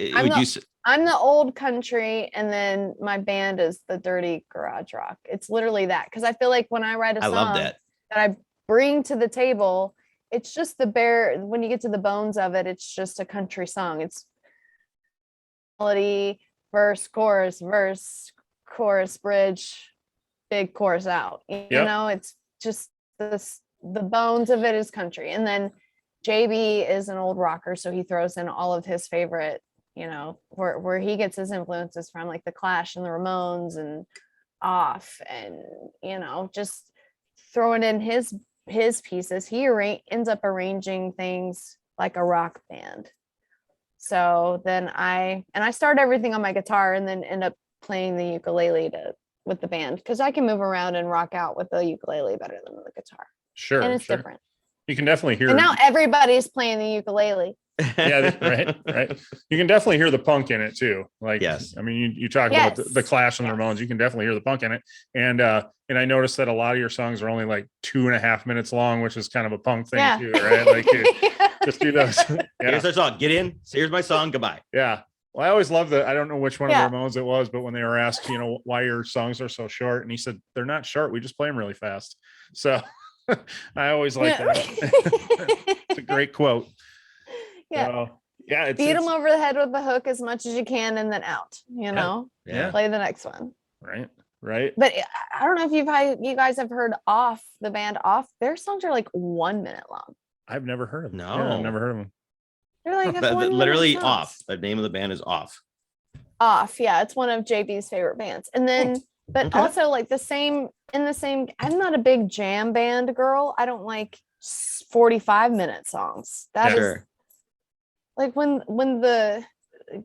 I'm the old country, and then my band is the dirty garage rock. It's literally that, because I feel like when I write a I song love that. I bring to the table, it's just the bare. When you get to the bones of it, it's just a country song. It's melody, verse, chorus, bridge, big chorus out. You know, it's just this. The bones of it is country, and then JB is an old rocker, so he throws in all of his favorite, you know, where he gets his influences from, like the Clash and the Ramones and Off, and you know, just throwing in his pieces. He ends up arranging things like a rock band. So then I start everything on my guitar, and then end up playing the ukulele with the band, because I can move around and rock out with the ukulele better than the guitar. Sure. And it's different. You can definitely hear. And now everybody's playing the ukulele. Yeah, right. You can definitely hear the punk in it too. Like, yes. I mean, you talk about the Clash and the Ramones. You can definitely hear the punk in it. And I noticed that a lot of your songs are only like 2.5 minutes long, which is kind of a punk thing too, right? Like, just do those. Yeah. Here's our song. Get in. Here's my song. Goodbye. Yeah. Well, I always love I don't know which one of the Ramones it was, but when they were asked, you know, why your songs are so short, and he said, they're not short. We just play them really fast. So I always like that. It's a great quote. Yeah. Yeah. Beat them over the head with the hook as much as you can, and then out, you know, play the next one. Right. But I don't know if you guys have heard Off, the band Off. Their songs are like 1 minute long. I've never heard of them. No, I've never heard of them. They're like literally Off. The name of the band is Off. Off. Yeah. It's one of JB's favorite bands. And then, but also like I'm not a big jam band girl. I don't like 45-minute songs. That is like when the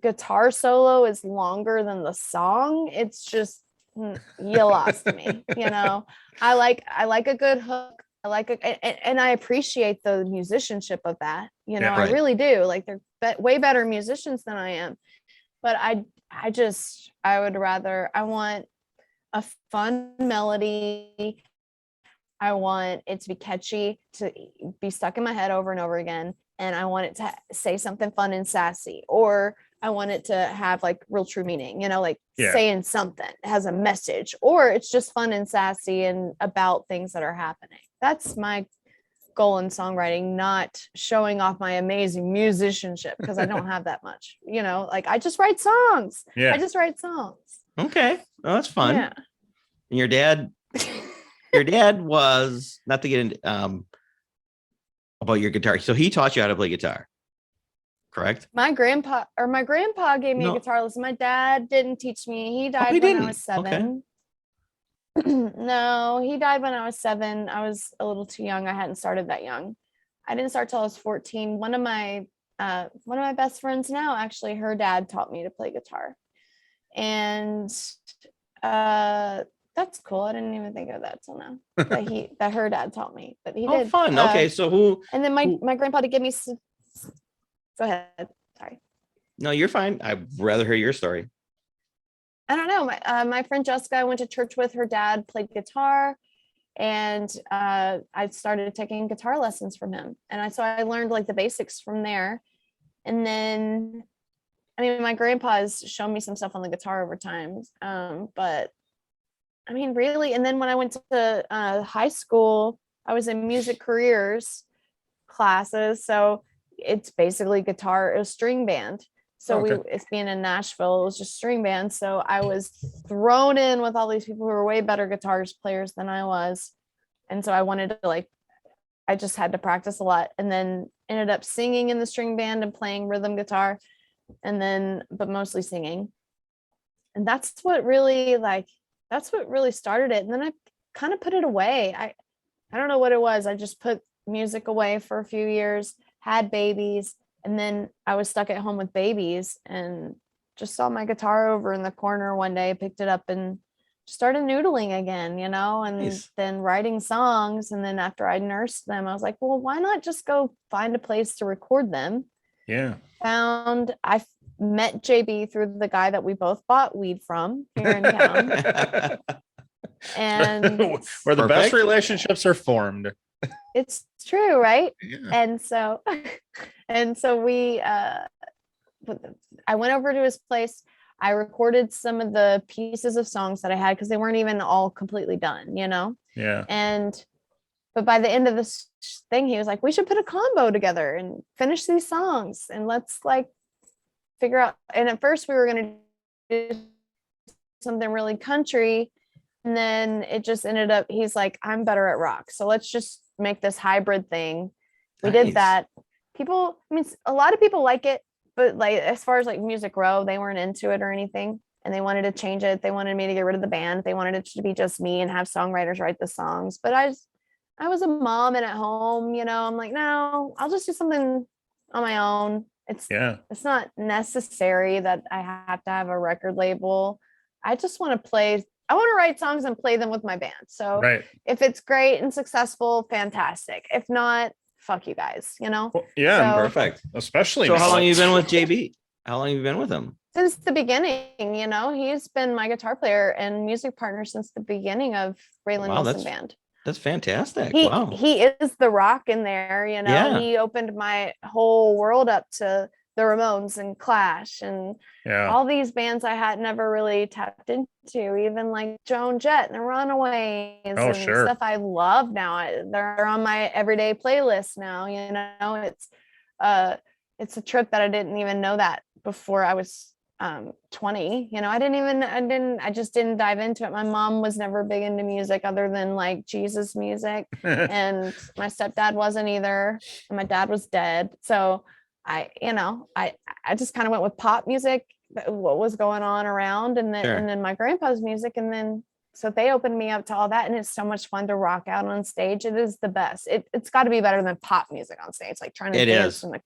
guitar solo is longer than the song, it's just, you lost me. You know, I like a good hook. And I appreciate the musicianship of that. You know, I really do. Like, they're way better musicians than I am. But I want a fun melody. I want it to be catchy, to be stuck in my head over and over again. And I want it to say something fun and sassy, or I want it to have like real true meaning, you know, like saying something has a message, or it's just fun and sassy and about things that are happening. That's my goal in songwriting, not showing off my amazing musicianship, because I don't have that much, you know, like I just write songs. I just write songs. Okay. Well, that's fun. Yeah. And your dad was, not to get into about your guitar. So he taught you how to play guitar, correct? My grandpa gave me a guitar lesson. My dad didn't teach me. He died when I was 7. Okay. No, he died when I was 7. I was a little too young. I hadn't started that young. I didn't start till I was 14. One of my best friends now, actually, her dad taught me to play guitar. And that's cool. I didn't even think of that till now. that her dad taught me, but he did. Fun. Okay, so who? And then my grandpa did give me. Go ahead. Sorry. No, you're fine. I'd rather hear your story. I don't know. My friend Jessica, I went to church with. Her dad played guitar, and I started taking guitar lessons from him. And so I learned like the basics from there. And then, I mean, my grandpa has shown me some stuff on the guitar over time. But I mean, really. And then when I went to high school, I was in music careers classes. So it's basically guitar, a string band. So it's being in Nashville, it was just string band. So I was thrown in with all these people who were way better guitar players than I was. And so I wanted to I just had to practice a lot, and then ended up singing in the string band and playing rhythm guitar, but mostly singing. And that's what really started it. And then I kind of put it away. I don't know what it was. I just put music away for a few years, had babies. And then I was stuck at home with babies and just saw my guitar over in the corner one day, picked it up and started noodling again, and Nice. then writing songs. And then after I nursed them, I was like, well, why not just go find a place to record them? Yeah. I met JB through the guy that we both bought weed from here in town. And where the best Perfect. relationships are formed. it's true, right? Yeah. And so we I went over to his place. I recorded some of the pieces of songs that I had because they weren't even all completely done, Yeah. But by the end of this thing, he was like, we should put a combo together and finish these songs, and let's like figure out. And at first we were going to do something really country. And then it just ended up, he's like, I'm better at rock, so let's just make this hybrid thing. We Nice. did that. A lot of people like it, but like as far as like Music Row, they weren't into it or anything, and they wanted to change it. They wanted me to get rid of the band. They wanted it to be just me and have songwriters write the songs. But I was a mom and at home, I'm like, no, I'll just do something on my own. It's not necessary that I have to have a record label. I just want to write songs and play them with my band. So if it's great and successful, fantastic. If not, fuck you guys, Well, yeah, So- Perfect. especially So now. how long have you been with JB? How long have you been with him? Since the beginning, he's been my guitar player and music partner since the beginning of Raelyn Wow, Nelson Band. That's fantastic. He Wow. he is the rock in there, Yeah. He opened my whole world up to the Ramones and Clash and all these bands I had never really tapped into, even like Joan Jett and the Runaways and stuff I love now. They're on my everyday playlist now. It's a trip that I didn't even know that before I was 20. I just didn't dive into it. My mom was never big into music other than like Jesus music, and my stepdad wasn't either, and my dad was dead. So I just kind of went with pop music, what was going on around, and then my grandpa's music, and then so they opened me up to all that, and it's so much fun to rock out on stage. It is the best. It's got to be better than pop music on stage, like trying to dance in the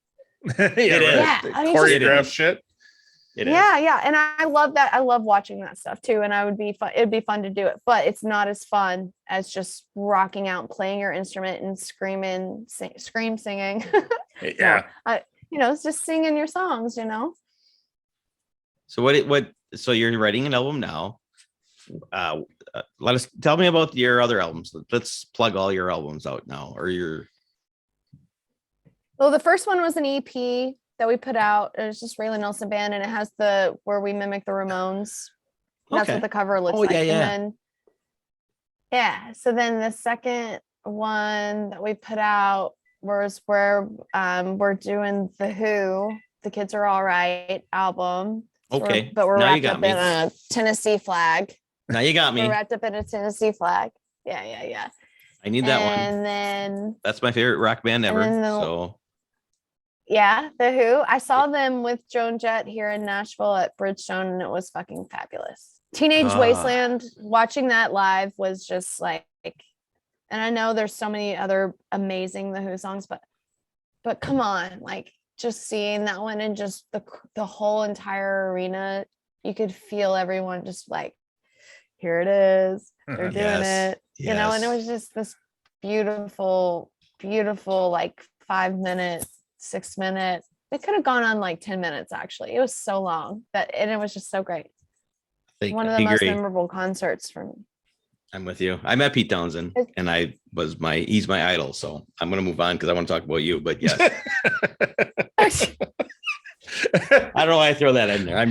choreographed shit. Yeah, and I love that. I love watching that stuff too, and it'd be fun to do it, but it's not as fun as just rocking out and playing your instrument and screaming, singing. It's just singing your songs. So so you're writing an album now. Tell me about your other albums. Let's plug all your albums out now, or Well, the first one was an EP that we put out. It was just Raelyn Nelson Band, and it has where we mimic the Ramones. That's what the cover looks like. And then, so then the second one that we put out was where we're doing the Who, The Kids Are All Right album. Okay. But we're Now you wrapped got up me. in a Tennessee flag. Now you got me. We're wrapped up in a Tennessee flag. Yeah. I need that one. And then That's my favorite rock band ever. So yeah, the Who. I saw them with Joan Jett here in Nashville at Bridgestone, and it was fucking fabulous. Teenage Wasteland, watching that live was just like, and I know there's so many other amazing The Who songs, but come on, like just seeing that one and just the whole entire arena, you could feel everyone just like, here it is, they're doing it, and it was just this beautiful like 5 minute, 6 minute. It could have gone on like 10 minutes actually. It was so long and it was just so great. One of the most memorable concerts for me. I'm with you. I met Pete Townsend, and he's my idol. So I'm going to move on because I want to talk about you. But yes, I don't know why I throw that in there.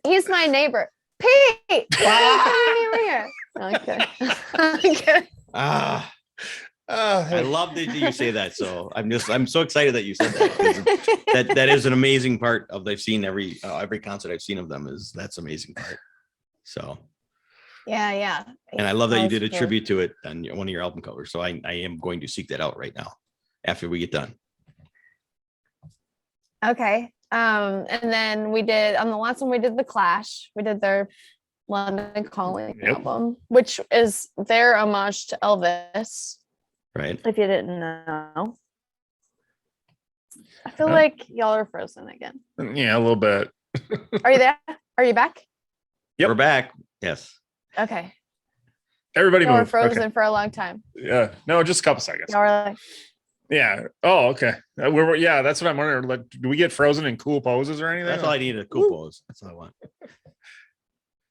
He's my neighbor, Pete. Here. Okay. Okay. I love that you say that. So I'm so excited that you said that. That is an amazing part of I've seen every concert I've seen of them. That's amazing part. So. Yeah. And I love that you did a tribute to it on one of your album covers. So I am going to seek that out right now after we get done. Okay. And then we did on the last one, we did the Clash. We did their London Calling album, which is their homage to Elvis. Right. If you didn't know. I feel like y'all are frozen again. Yeah, a little bit. Are you there? Are you back? Yep. We're back. Yes. Okay. Everybody Y'all were move. frozen Okay. for a long time. Yeah. No, just a couple seconds. Y'all were like, Yeah. Oh, okay. Yeah, that's what I'm wondering. Like, do we get frozen in cool poses or anything? That's all I need, a cool pose. That's all I want.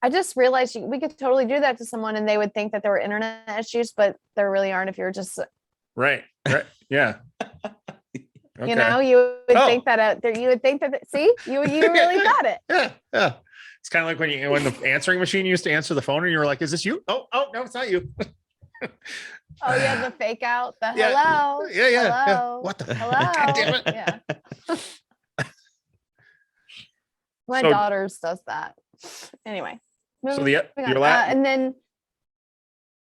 I just realized we could totally do that to someone and they would think that there were internet issues, but there really aren't if you're just, Right. Yeah. Okay. you know, you would think that you would think that, see, you really got it. Yeah. It's kind of like when the answering machine used to answer the phone and you were like, is this you? Oh, no, it's not you. Oh yeah, the fake out, the Yeah. hello. Yeah. Hello. What the Hello. God damn it. Yeah. My So- daughters does that. Anyway. So moving on. your last and then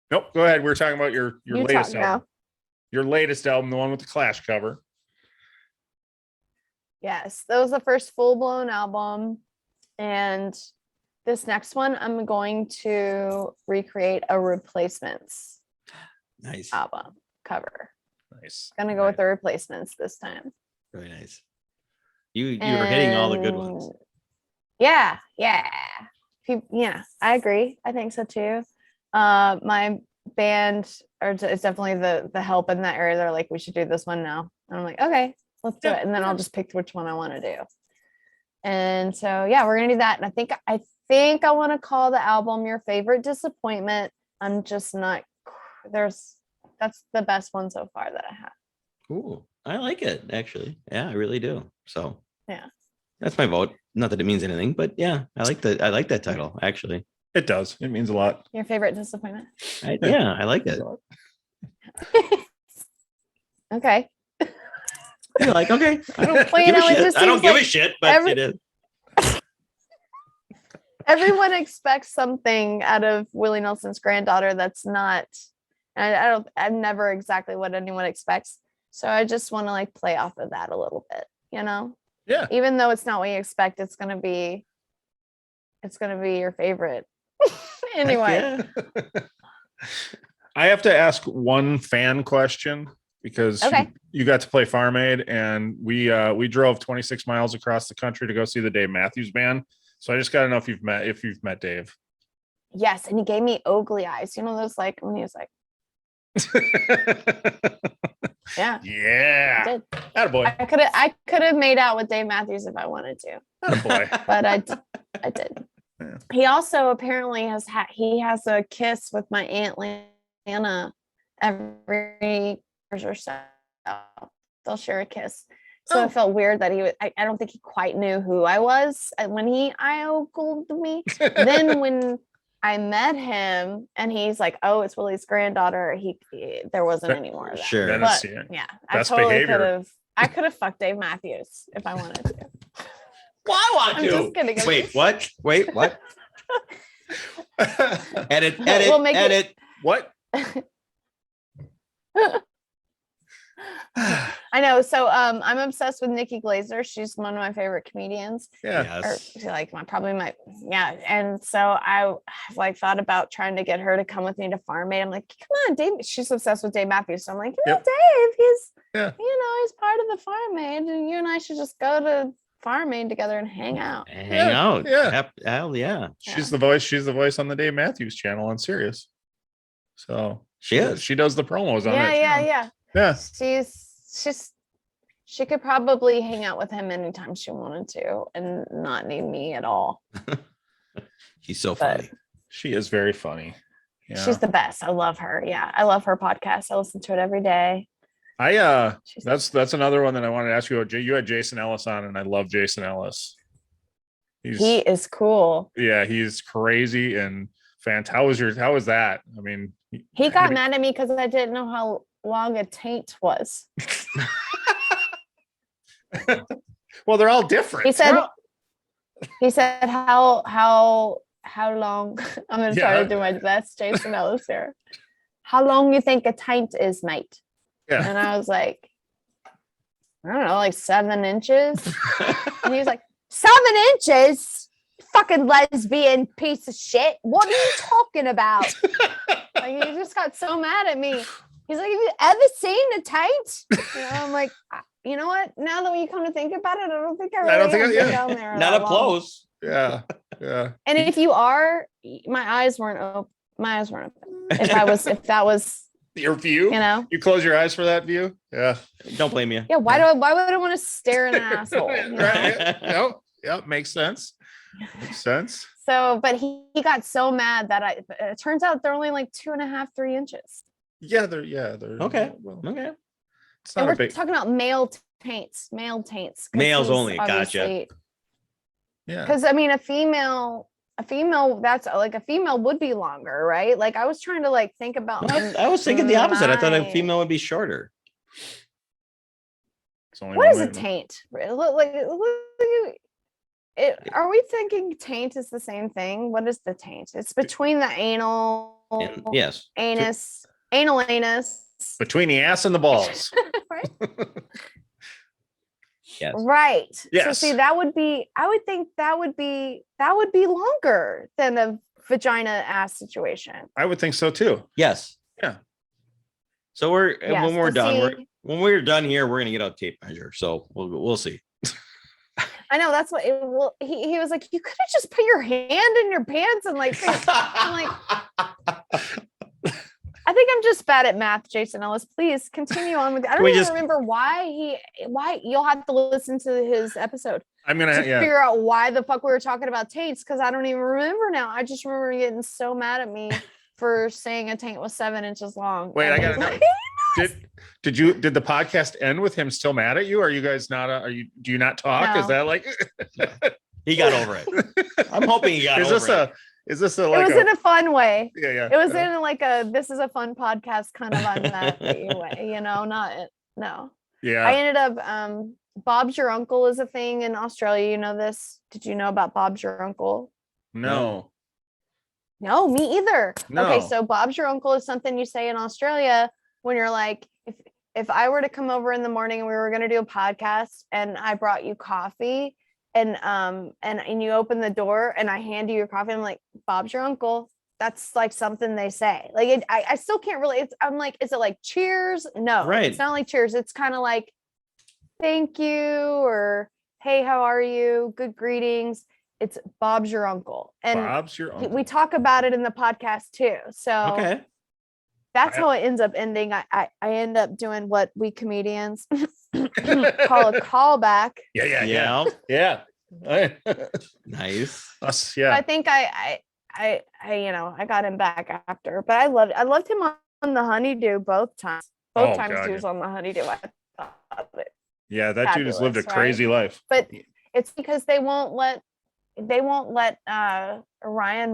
nope, go ahead. We're talking about your you latest talk album. now. Your latest album, the one with the Clash cover. Yes, that was the first full-blown album. And this next one, I'm going to recreate a Replacements Nice. album cover. Nice. Gonna go with the Replacements this time. Very nice. You were hitting all the good ones. And yeah. Yeah, I agree. I think so too. My band is definitely the help in that area. They're like, we should do this one now. And I'm like, okay, let's do it. And then I'll just pick which one I want to do. And so yeah, we're gonna do that. And I think I want to call the album Your Favorite Disappointment. I'm just not that's the best one so far that I have. Cool. I like it, actually. Yeah, I really do. So Yeah. That's my vote. Not that it means anything, but yeah, I like that title, actually. It does. It means a lot. Your favorite disappointment. Yeah, I like it. Okay. You're like, okay. I don't Well, give a it shit. just I don't seems give a like shit, but it is. Everyone expects something out of Willie Nelson's granddaughter that's not. I'm never exactly what anyone expects. So I just want to like play off of that a little bit, you know? Yeah. Even though it's not what you expect, it's gonna be your favorite. Anyway. Yeah. I have to ask one fan question because Okay. you got to play Farm Aid and we drove 26 miles across the country to go see the Dave Matthews Band. So I just got to know if you've met Dave. Yes, and he gave me ogly eyes. You know those like when he was like, yeah. Yeah. I did. Attaboy. I could have made out with Dave Matthews if I wanted to, Attaboy. but I did. Yeah. He also apparently has a kiss with my Aunt Lana every years or so. They'll share a kiss. So it felt weird that I don't think he quite knew who I was when he ogled me. Then when I met him and he's like, oh, it's Willie's granddaughter, there wasn't any more of that. Sure. Then But it's- yeah, Best I totally behavior. could have fucked Dave Matthews if I wanted to. Well, I want I'm to. just kidding. Wait, what? Wait, what? Edit. We'll make it- edit. What? I know. So I'm obsessed with Nikki Glazer. She's one of my favorite comedians. Yeah. Or Yes. she's like yeah. And so I've like thought about trying to get her to come with me to Farm Aid. I'm like, come on, Dave. She's obsessed with Dave Matthews. So I'm like, Yep. Dave, he's Yeah. he's part of the Farm Aid, and you and I should just go to Farm Aid together and hang out. Hang out. Yeah. Hell yeah. She's the voice on the Dave Matthews channel on Sirius. So She is. she does the promos on that channel. Yeah. She could probably hang out with him anytime she wanted to and not need me at all. He's so But- funny. She is very funny. Yeah. She's the best. I love her. Yeah. I love her podcast. I listen to it every day. That's another one that I wanted to ask you about. You had Jason Ellis on, and I love Jason Ellis. He is cool. Yeah, he's crazy and fantastic. How was that? I mean, He got mad at me because I didn't know how long a taint was. Well, they're all different. He said how long I'm gonna try Yeah. to do my best, Jason Ellis here. How long you think a taint is, mate? Yeah. And I was like, I don't know, like 7 inches. And he was like, 7 inches? Fucking lesbian piece of shit. What are you talking about? Like, he just got so mad at me. He's like, have you ever seen a taint? You know, I'm like, you know what? Now that you come to think about it, I don't think I I don't really think have I- been down there. Not that up long. close. Yeah. And if you are, my eyes weren't open. My eyes weren't open. If that was, Your view, you know, you close your eyes for that view. Yeah. Don't blame you. yeah. Why would I want to stare in an asshole? You know? Right. Yep. Yep. Makes sense. Makes sense. So, but he got so mad that it turns out they're only like 2.5, 3 inches. Yeah. They're Okay. Well, Okay. it's And not we're a big. talking about male taints. 'Cause Males he's only, gotcha. obviously- Yeah. Because I mean, a female that's like a female would be longer, right? Like I was trying to like think about. I was thinking the opposite. I thought a my- female would be shorter. It's only What one is a way. taint? Are we thinking taint is the same thing? What is the taint? It's between the anal, And yes. anus, Between the ass and the balls. right? Yes. Right. So Yes. see, I would think that would be longer than a vagina ass situation. I would think so too. Yes. Yeah. So Yes, when we're to done, see- when we're done here, we're gonna get out tape measure. So we'll see. I know that's what he was like. You could have just put your hand in your pants and like. I'm like, I think I'm just bad at math, Jason Ellis. Please continue on with. I don't We even just- remember why you'll have to listen to his episode I'm to gonna. Yeah. figure out why the fuck we were talking about taints because I don't even remember now. I just remember you getting so mad at me for saying a taint was 7 inches long. Wait, And I gotta was know. like, Did the podcast end with him still mad at you? Are you guys not? Do you not talk? Is No. that like? He got over it. I'm hoping he got Is over this it. Is this a it like was in a fun way. Yeah. It was in like a this is a fun podcast kind of unhappy way, you know, no. Yeah. I ended up Bob's Your Uncle is a thing in Australia. You know this? Did you know about Bob's Your Uncle? No. No, me either. No. Okay, so Bob's Your Uncle is something you say in Australia when you're like, if I were to come over in the morning and we were gonna do a podcast and I brought you coffee and you open the door and I hand you your coffee, I'm like, Bob's your uncle. That's like something they say. Like I still can't really. I'm like, is it like cheers? No, Right. It's not like cheers. It's kind of like thank you or hey, how are you? Good greetings. It's Bob's your uncle, and Bob's your uncle. we talk about it in the podcast too. So Okay. that's how it ends up ending. I end up doing what we comedians call a callback. Yeah. Nice. Us, But yeah. I think I I got him back after, but I loved him on the Honeydew both times. Both Oh, times God, he yeah. was on the Honeydew. I thought it. Yeah, that dude has lived a Fabulous, right? crazy life. But it's because they won't let Ryan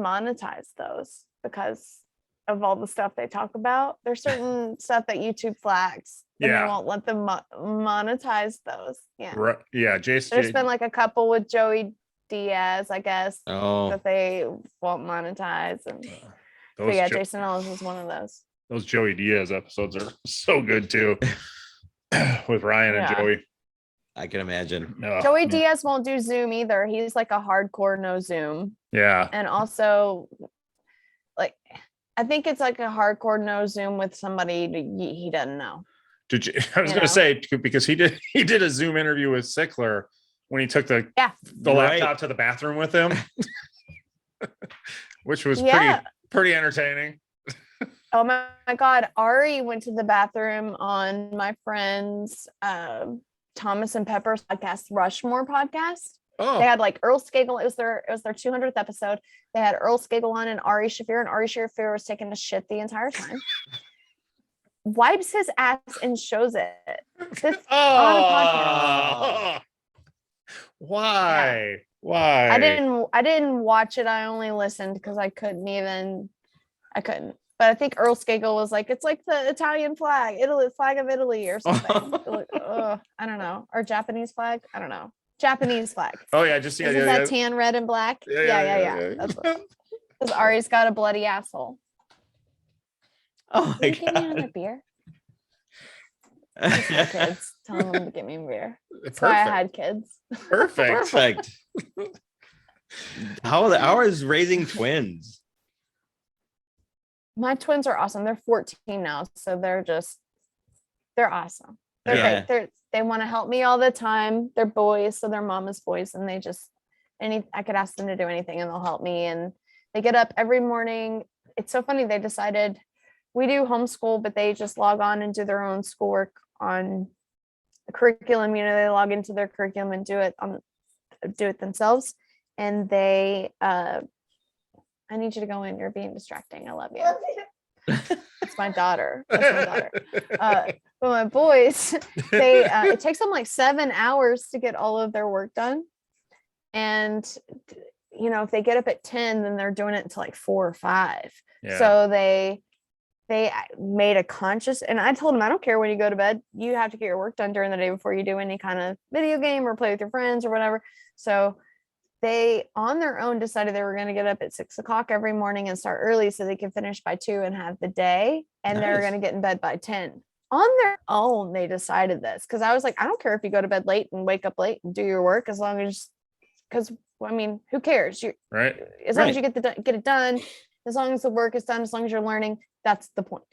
monetize those because of all the stuff they talk about. There's certain stuff that YouTube flags, and Yeah. they won't let them monetize those. Yeah, Right. Yeah, Jason. there's been like a couple with Joey Diaz, I guess, Oh, that they won't monetize, and so those, yeah, Jo- Jason Ellis is one of those. those Joey Diaz episodes are so good too. With Ryan and Yeah. Joey. I can imagine. Oh, Joey man. Diaz won't do Zoom either. He's like a hardcore no Zoom, Yeah. and also like I think it's like a hardcore no Zoom with somebody he doesn't know. Did you, I was You gonna know? say because he did a Zoom interview with Sickler when he took the Yeah. Right. laptop to the bathroom with him. Which was Yeah. pretty entertaining. Oh my God. Ari went to the bathroom on my friend's Thomas and Pepper's podcast, Rushmore podcast. Oh, They had like Earl Skagel. It was their 200th episode. They had Earl Skagel on and Ari Shafir, and Ari Shafir was taking a shit the entire time. Wipes his ass and shows it. This on a podcast. Why? Why? I didn't watch it. I only listened because I couldn't. But I think Earl Skagel was like, it's like the Italian flag, flag of Italy or something. I don't know. Or Japanese flag. I don't know. Japanese flag. Oh yeah, just Isn't that tan, red, and black? Yeah. That's what. Because Ari's got a bloody asshole. Oh Can my you give me another god. beer? Just my kids. Tell them to get me a beer. That's why I Perfect. had kids. Perfect. Perfect. How is raising twins? My twins are awesome. They're 14 now, so they're awesome. They want to help me all the time. They're boys, so they're mama's boys, and they just I could ask them to do anything and they'll help me. And they get up every morning. It's so funny. They decided we do homeschool, but they just log on and do their own schoolwork on the curriculum. You know, they log into their curriculum and do it themselves. And they I need you to go in. You're being distracting. I love you. It's my daughter. But my boys, it takes them like 7 hours to get all of their work done. And, you know, if they get up at 10, then they're doing it until like 4 or 5. Yeah. So they made a conscious, and I told them, I don't care when you go to bed, you have to get your work done during the day before you do any kind of video game or play with your friends or whatever. So they on their own decided they were going to get up at 6 o'clock every morning and start early so they could finish by 2 and have the day. And Nice. They're going to get in bed by 10 on their own. They decided this because I was like, I don't care if you go to bed late and wake up late and do your work, as long as, because I mean, who cares? You right. As long as you get it done, as long as the work is done, as long as you're learning, that's the point.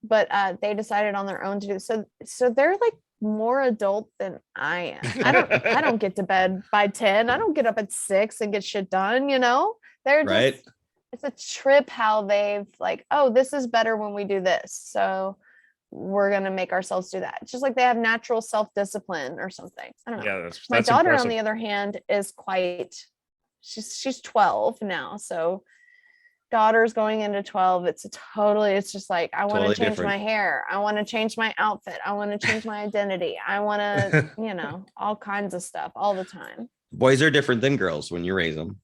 But they decided on their own to do this. So they're like more adult than I am. I don't get to bed by 10. I don't get up at 6 and get shit done, you know? They're just right. It's a trip how they've like, oh, this is better when we do this. So we're gonna make ourselves do that. It's just like they have natural self-discipline or something. I don't know. Yeah, that's my daughter impressive. On the other hand is quite she's 12 now. So daughter's going into 12. It's just like, I want to change different. My hair. I want to change my outfit. I want to change my identity. I want to, you know, all kinds of stuff all the time. Boys are different than girls when you raise them.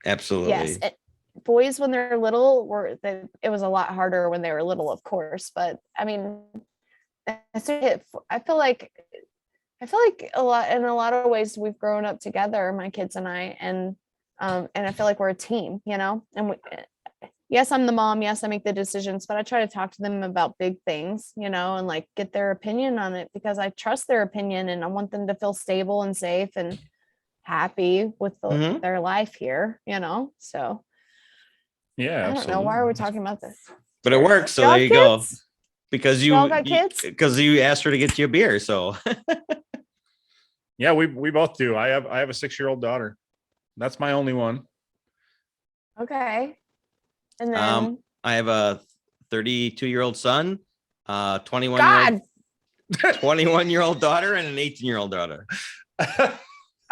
Absolutely. Yes. Boys, when they're little, it was a lot harder when they were little, of course. But I mean, I feel like in a lot of ways we've grown up together, my kids and I, and I feel like we're a team, you know, and yes, I'm the mom. Yes, I make the decisions, but I try to talk to them about big things, you know, and like get their opinion on it because I trust their opinion and I want them to feel stable and safe and happy with their life here, you know? So yeah, I don't know. Why are we talking about this? But it works. So there you go. Because you asked her to get you a beer. So yeah, we both do. I have a 6-year-old daughter. That's my only one. Okay. And then I have a 32-year-old son, 21-year-old daughter, and an 18-year-old daughter. I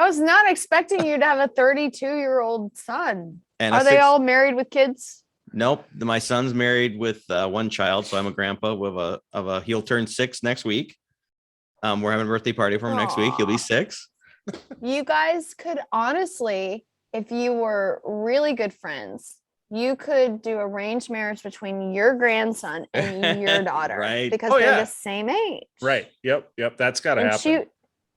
was not expecting you to have a 32-year-old son. And are they all married with kids? Nope. My son's married with one child, so I'm a grandpa he'll turn 6 next week. We're having a birthday party for him next week. He'll be 6. You guys could honestly, if you were really good friends, you could do arranged marriage between your grandson and your daughter, right? Because they're the same age. Right. Yep. That's got to happen.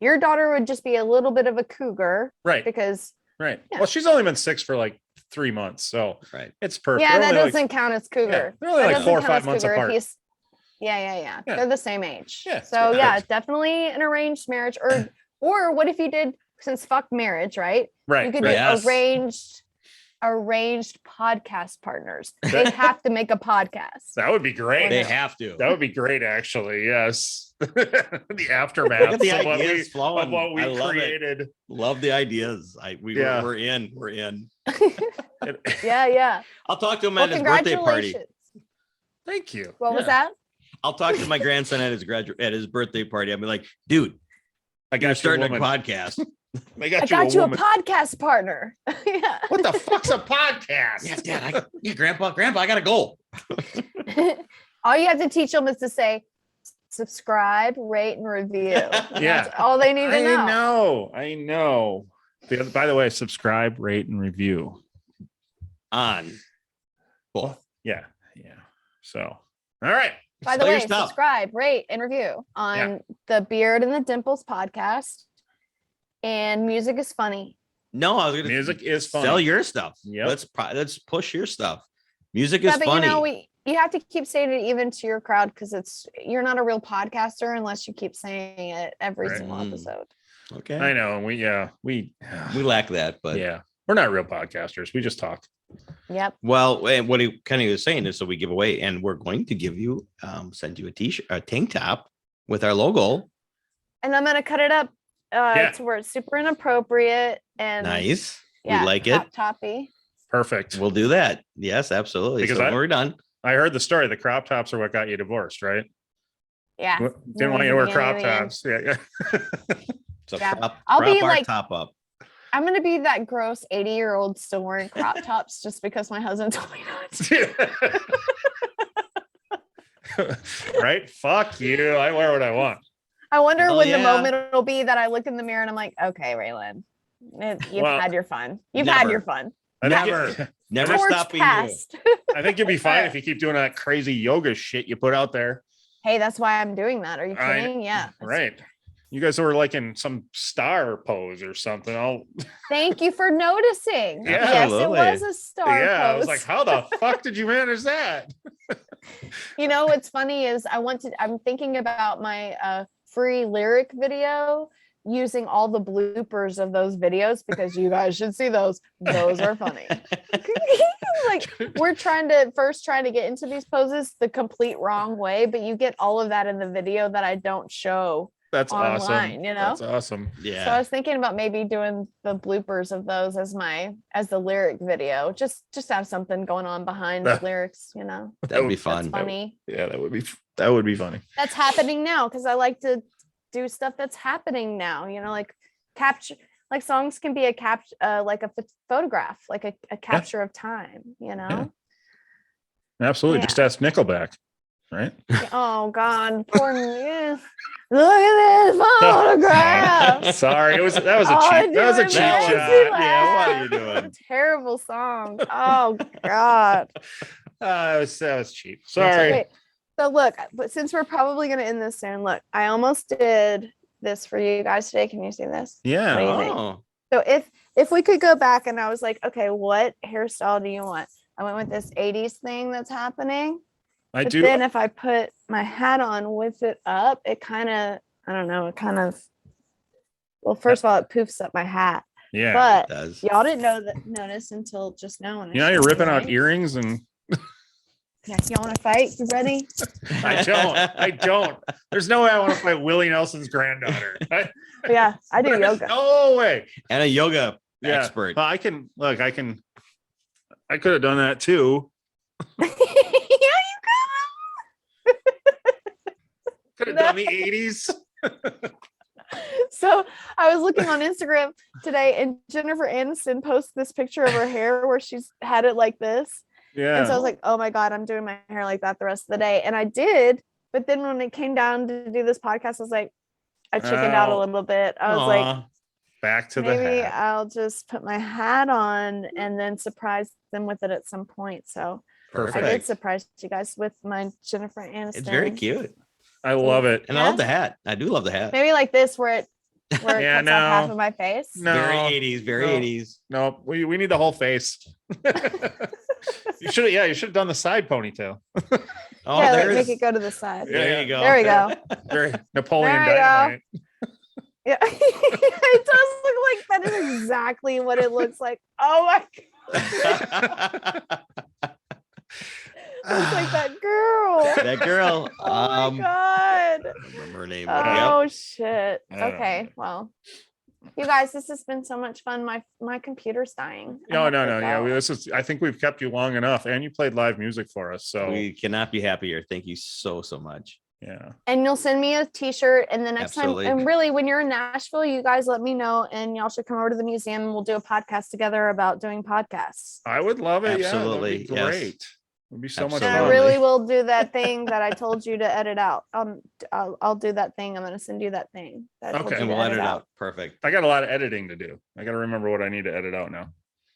Your daughter would just be a little bit of a cougar. Right. Because. Right. Yeah. Well, she's only been 6 for like 3 months. So it's perfect. Yeah, that doesn't count as cougar. Yeah, they're only like 4 or 5 months apart. Yeah. They're the same age. Yeah. So definitely an arranged marriage or what if you did, since fuck marriage, right? Right. You could do arranged podcast partners. They have to make a podcast. That would be great. They have to. That would be great, actually. Yes. The aftermath of what we created. Love the ideas. We're in. Yeah. I'll talk to him at his birthday party. Thank you. What was that? I'll talk to my grandson at his birthday party. I'll be like, dude, you're starting a podcast. I got you a podcast partner. Yeah. What the fuck's a podcast? Yes, Dad. Grandpa, I gotta go. All you have to teach them is to say, subscribe, rate, and review. Yeah. That's all they need to know. I know. By the way, subscribe, rate, and review. On both. Yeah. So, all right. By the way, subscribe, rate, and review on the Beard and the Dimples podcast. And music is funny. No, I was gonna. Music is funny. Sell your stuff. Yeah. Let's push your stuff. Music is funny. You know, you have to keep saying it even to your crowd because you're not a real podcaster unless you keep saying it every single episode. Okay. I know. We lack that, but we're not real podcasters. We just talk. Yep. Well, and what he kind of was saying is, so we give away, and we're going to give you, send you a tank top with our logo. And I'm gonna cut it up Yeah. to where it's super inappropriate and Nice. yeah, We like it. toppy. Perfect. We'll do that. Yes, absolutely. Because So when we're done. I heard the story. The crop tops are what got you divorced, right? Yeah. Didn't want you to wear crop Beginning of the end. tops. Yeah. So Yeah. crop I'll be our like- top up. I'm gonna be that gross 80-year-old still wearing crop tops just because my husband told me not to. Right? Fuck you. I wear what I want. I wonder Oh, when yeah. the moment will be that I look in the mirror and I'm like, okay, Raelyn, you've Well, had your fun. You've had your never. fun. I think Never. Never Torch stop being you. passed. I think you'll be fine if you keep doing that crazy yoga shit you put out there. Hey, that's why I'm doing that. Are you I- kidding? Yeah. Right. You guys were like in some star pose or something. Thank you for noticing. Yeah. Yes, it Absolutely. was a star Yeah. I was pose. like, how the fuck did you manage that? You know what's funny is I'm thinking about my free lyric video using all the bloopers of those videos because you guys should see those. Those are funny. Like we're trying to get into these poses the complete wrong way, but you get all of that in the video that I don't show. That's Online, awesome. you know? That's awesome. So I Yeah. was thinking about maybe doing the bloopers of those as the lyric video. Just have something going on behind the That- lyrics, you know. That'd be That's fun. funny. Yeah, that would be funny. That's happening now because I like to do stuff that's happening now, you know, like capture, like songs can be like a photograph, like a capture of time, you know. Absolutely. Yeah. Just ask Nickelback, right? Oh God, poor me. Look at this photograph. Sorry, that was a Oh, cheap. That was a it cheap makes me shot. laugh. Yeah, what are you doing? Terrible song. Oh God. That was cheap. Sorry. Wait, so look, but since we're probably gonna end this soon, look, I almost did this for you guys today. Can you see this? Yeah. What do you think? Oh, So if we could go back and I was like, okay, what hairstyle do you want? I went with this 80s thing that's happening. I But do. then if I put my hat on with it up, it kind of, I don't know, well, first of all, it poofs up my hat. Yeah. it But does. y'all didn't notice until just now. When I You know, you're showed ripping out right? earrings and Yeah, y'all want to fight? You ready? I don't. There's no way I want to fight Willie Nelson's granddaughter. Yeah, I do yoga. No way. And a yoga Yeah. expert. Well, I could have done that too. Yeah, Could have done the 80s. So I was looking on Instagram today and Jennifer Aniston posted this picture of her hair where she's had it like this. Yeah. And so I was like, oh my God, I'm doing my hair like that the rest of the day. And I did. But then when it came down to do this podcast, I was like, I chickened out a Oh. little bit. I was like, Aw. Back to the maybe hat. I'll just put my hat on and then surprise them with it at some point. So I did Perfect. surprise you guys with my Jennifer Aniston. It's very cute. I love it. And I love the hat. I do love the hat. Maybe like this where it Yeah, cuts off half no. of my face. No. Very 80s, very No. 80s. No, we need the whole face. You should have done the side ponytail. Oh, Yeah, like there's make it go to the side. Yeah. there you go. There we go. Very Napoleon There you go. Dynamite. Yeah, it does look like that is exactly what it looks like. Oh my God, looks like that girl. That girl. Oh my God. I don't remember her name. but Oh shit. I don't Okay, know. well, you guys, this has been so much fun. My computer's dying. I No. have to Yeah, go. I think we've kept you long enough, and you played live music for us. So We cannot be happier. Thank you so much. yeah, And you'll send me a t-shirt, and the next Absolutely. time, and really when you're in Nashville, you guys let me know, and y'all should come over to the museum and we'll do a podcast together about doing podcasts. I would love it. Absolutely, Yeah, that'd be yes. great. It'd be so much And I fun. Absolutely. really will do that thing that I told you to edit out. I'll do that thing. I'm going to send you that thing. That I told Okay. you And to we'll edit it out. Perfect. I got a lot of editing to do. I got to remember what I need to edit out now.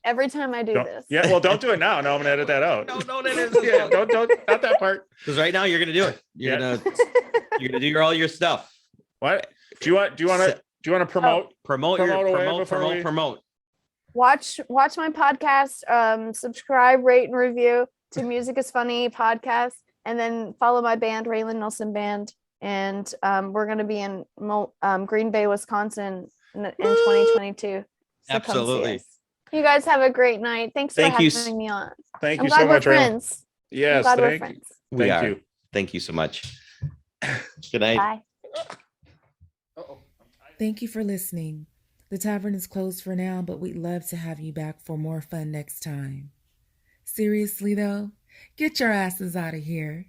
Every time I do this. Yeah, well, don't do it now. No, I'm gonna edit that out. No, that is. Yeah, don't, not that part. Because right now you're gonna do it. You're gonna do all your stuff. What do you want to promote? Promote promote. Watch my podcast, subscribe, rate, and review to Music is Funny podcast, and then follow my band, Raelyn Nelson Band. And we're going to be in Green Bay, Wisconsin in 2022. So come see Absolutely. us. You guys have a great night. Thanks for Thank you having me on. Thank I'm you glad so we're much, Raelyn. friends. I'm Yes, glad we're thank friends. We Thank are. you. Thank you so much. Good night. Bye. Uh-oh. Thank you for listening. The tavern is closed for now, but we'd love to have you back for more fun next time. Seriously though, get your asses out of here.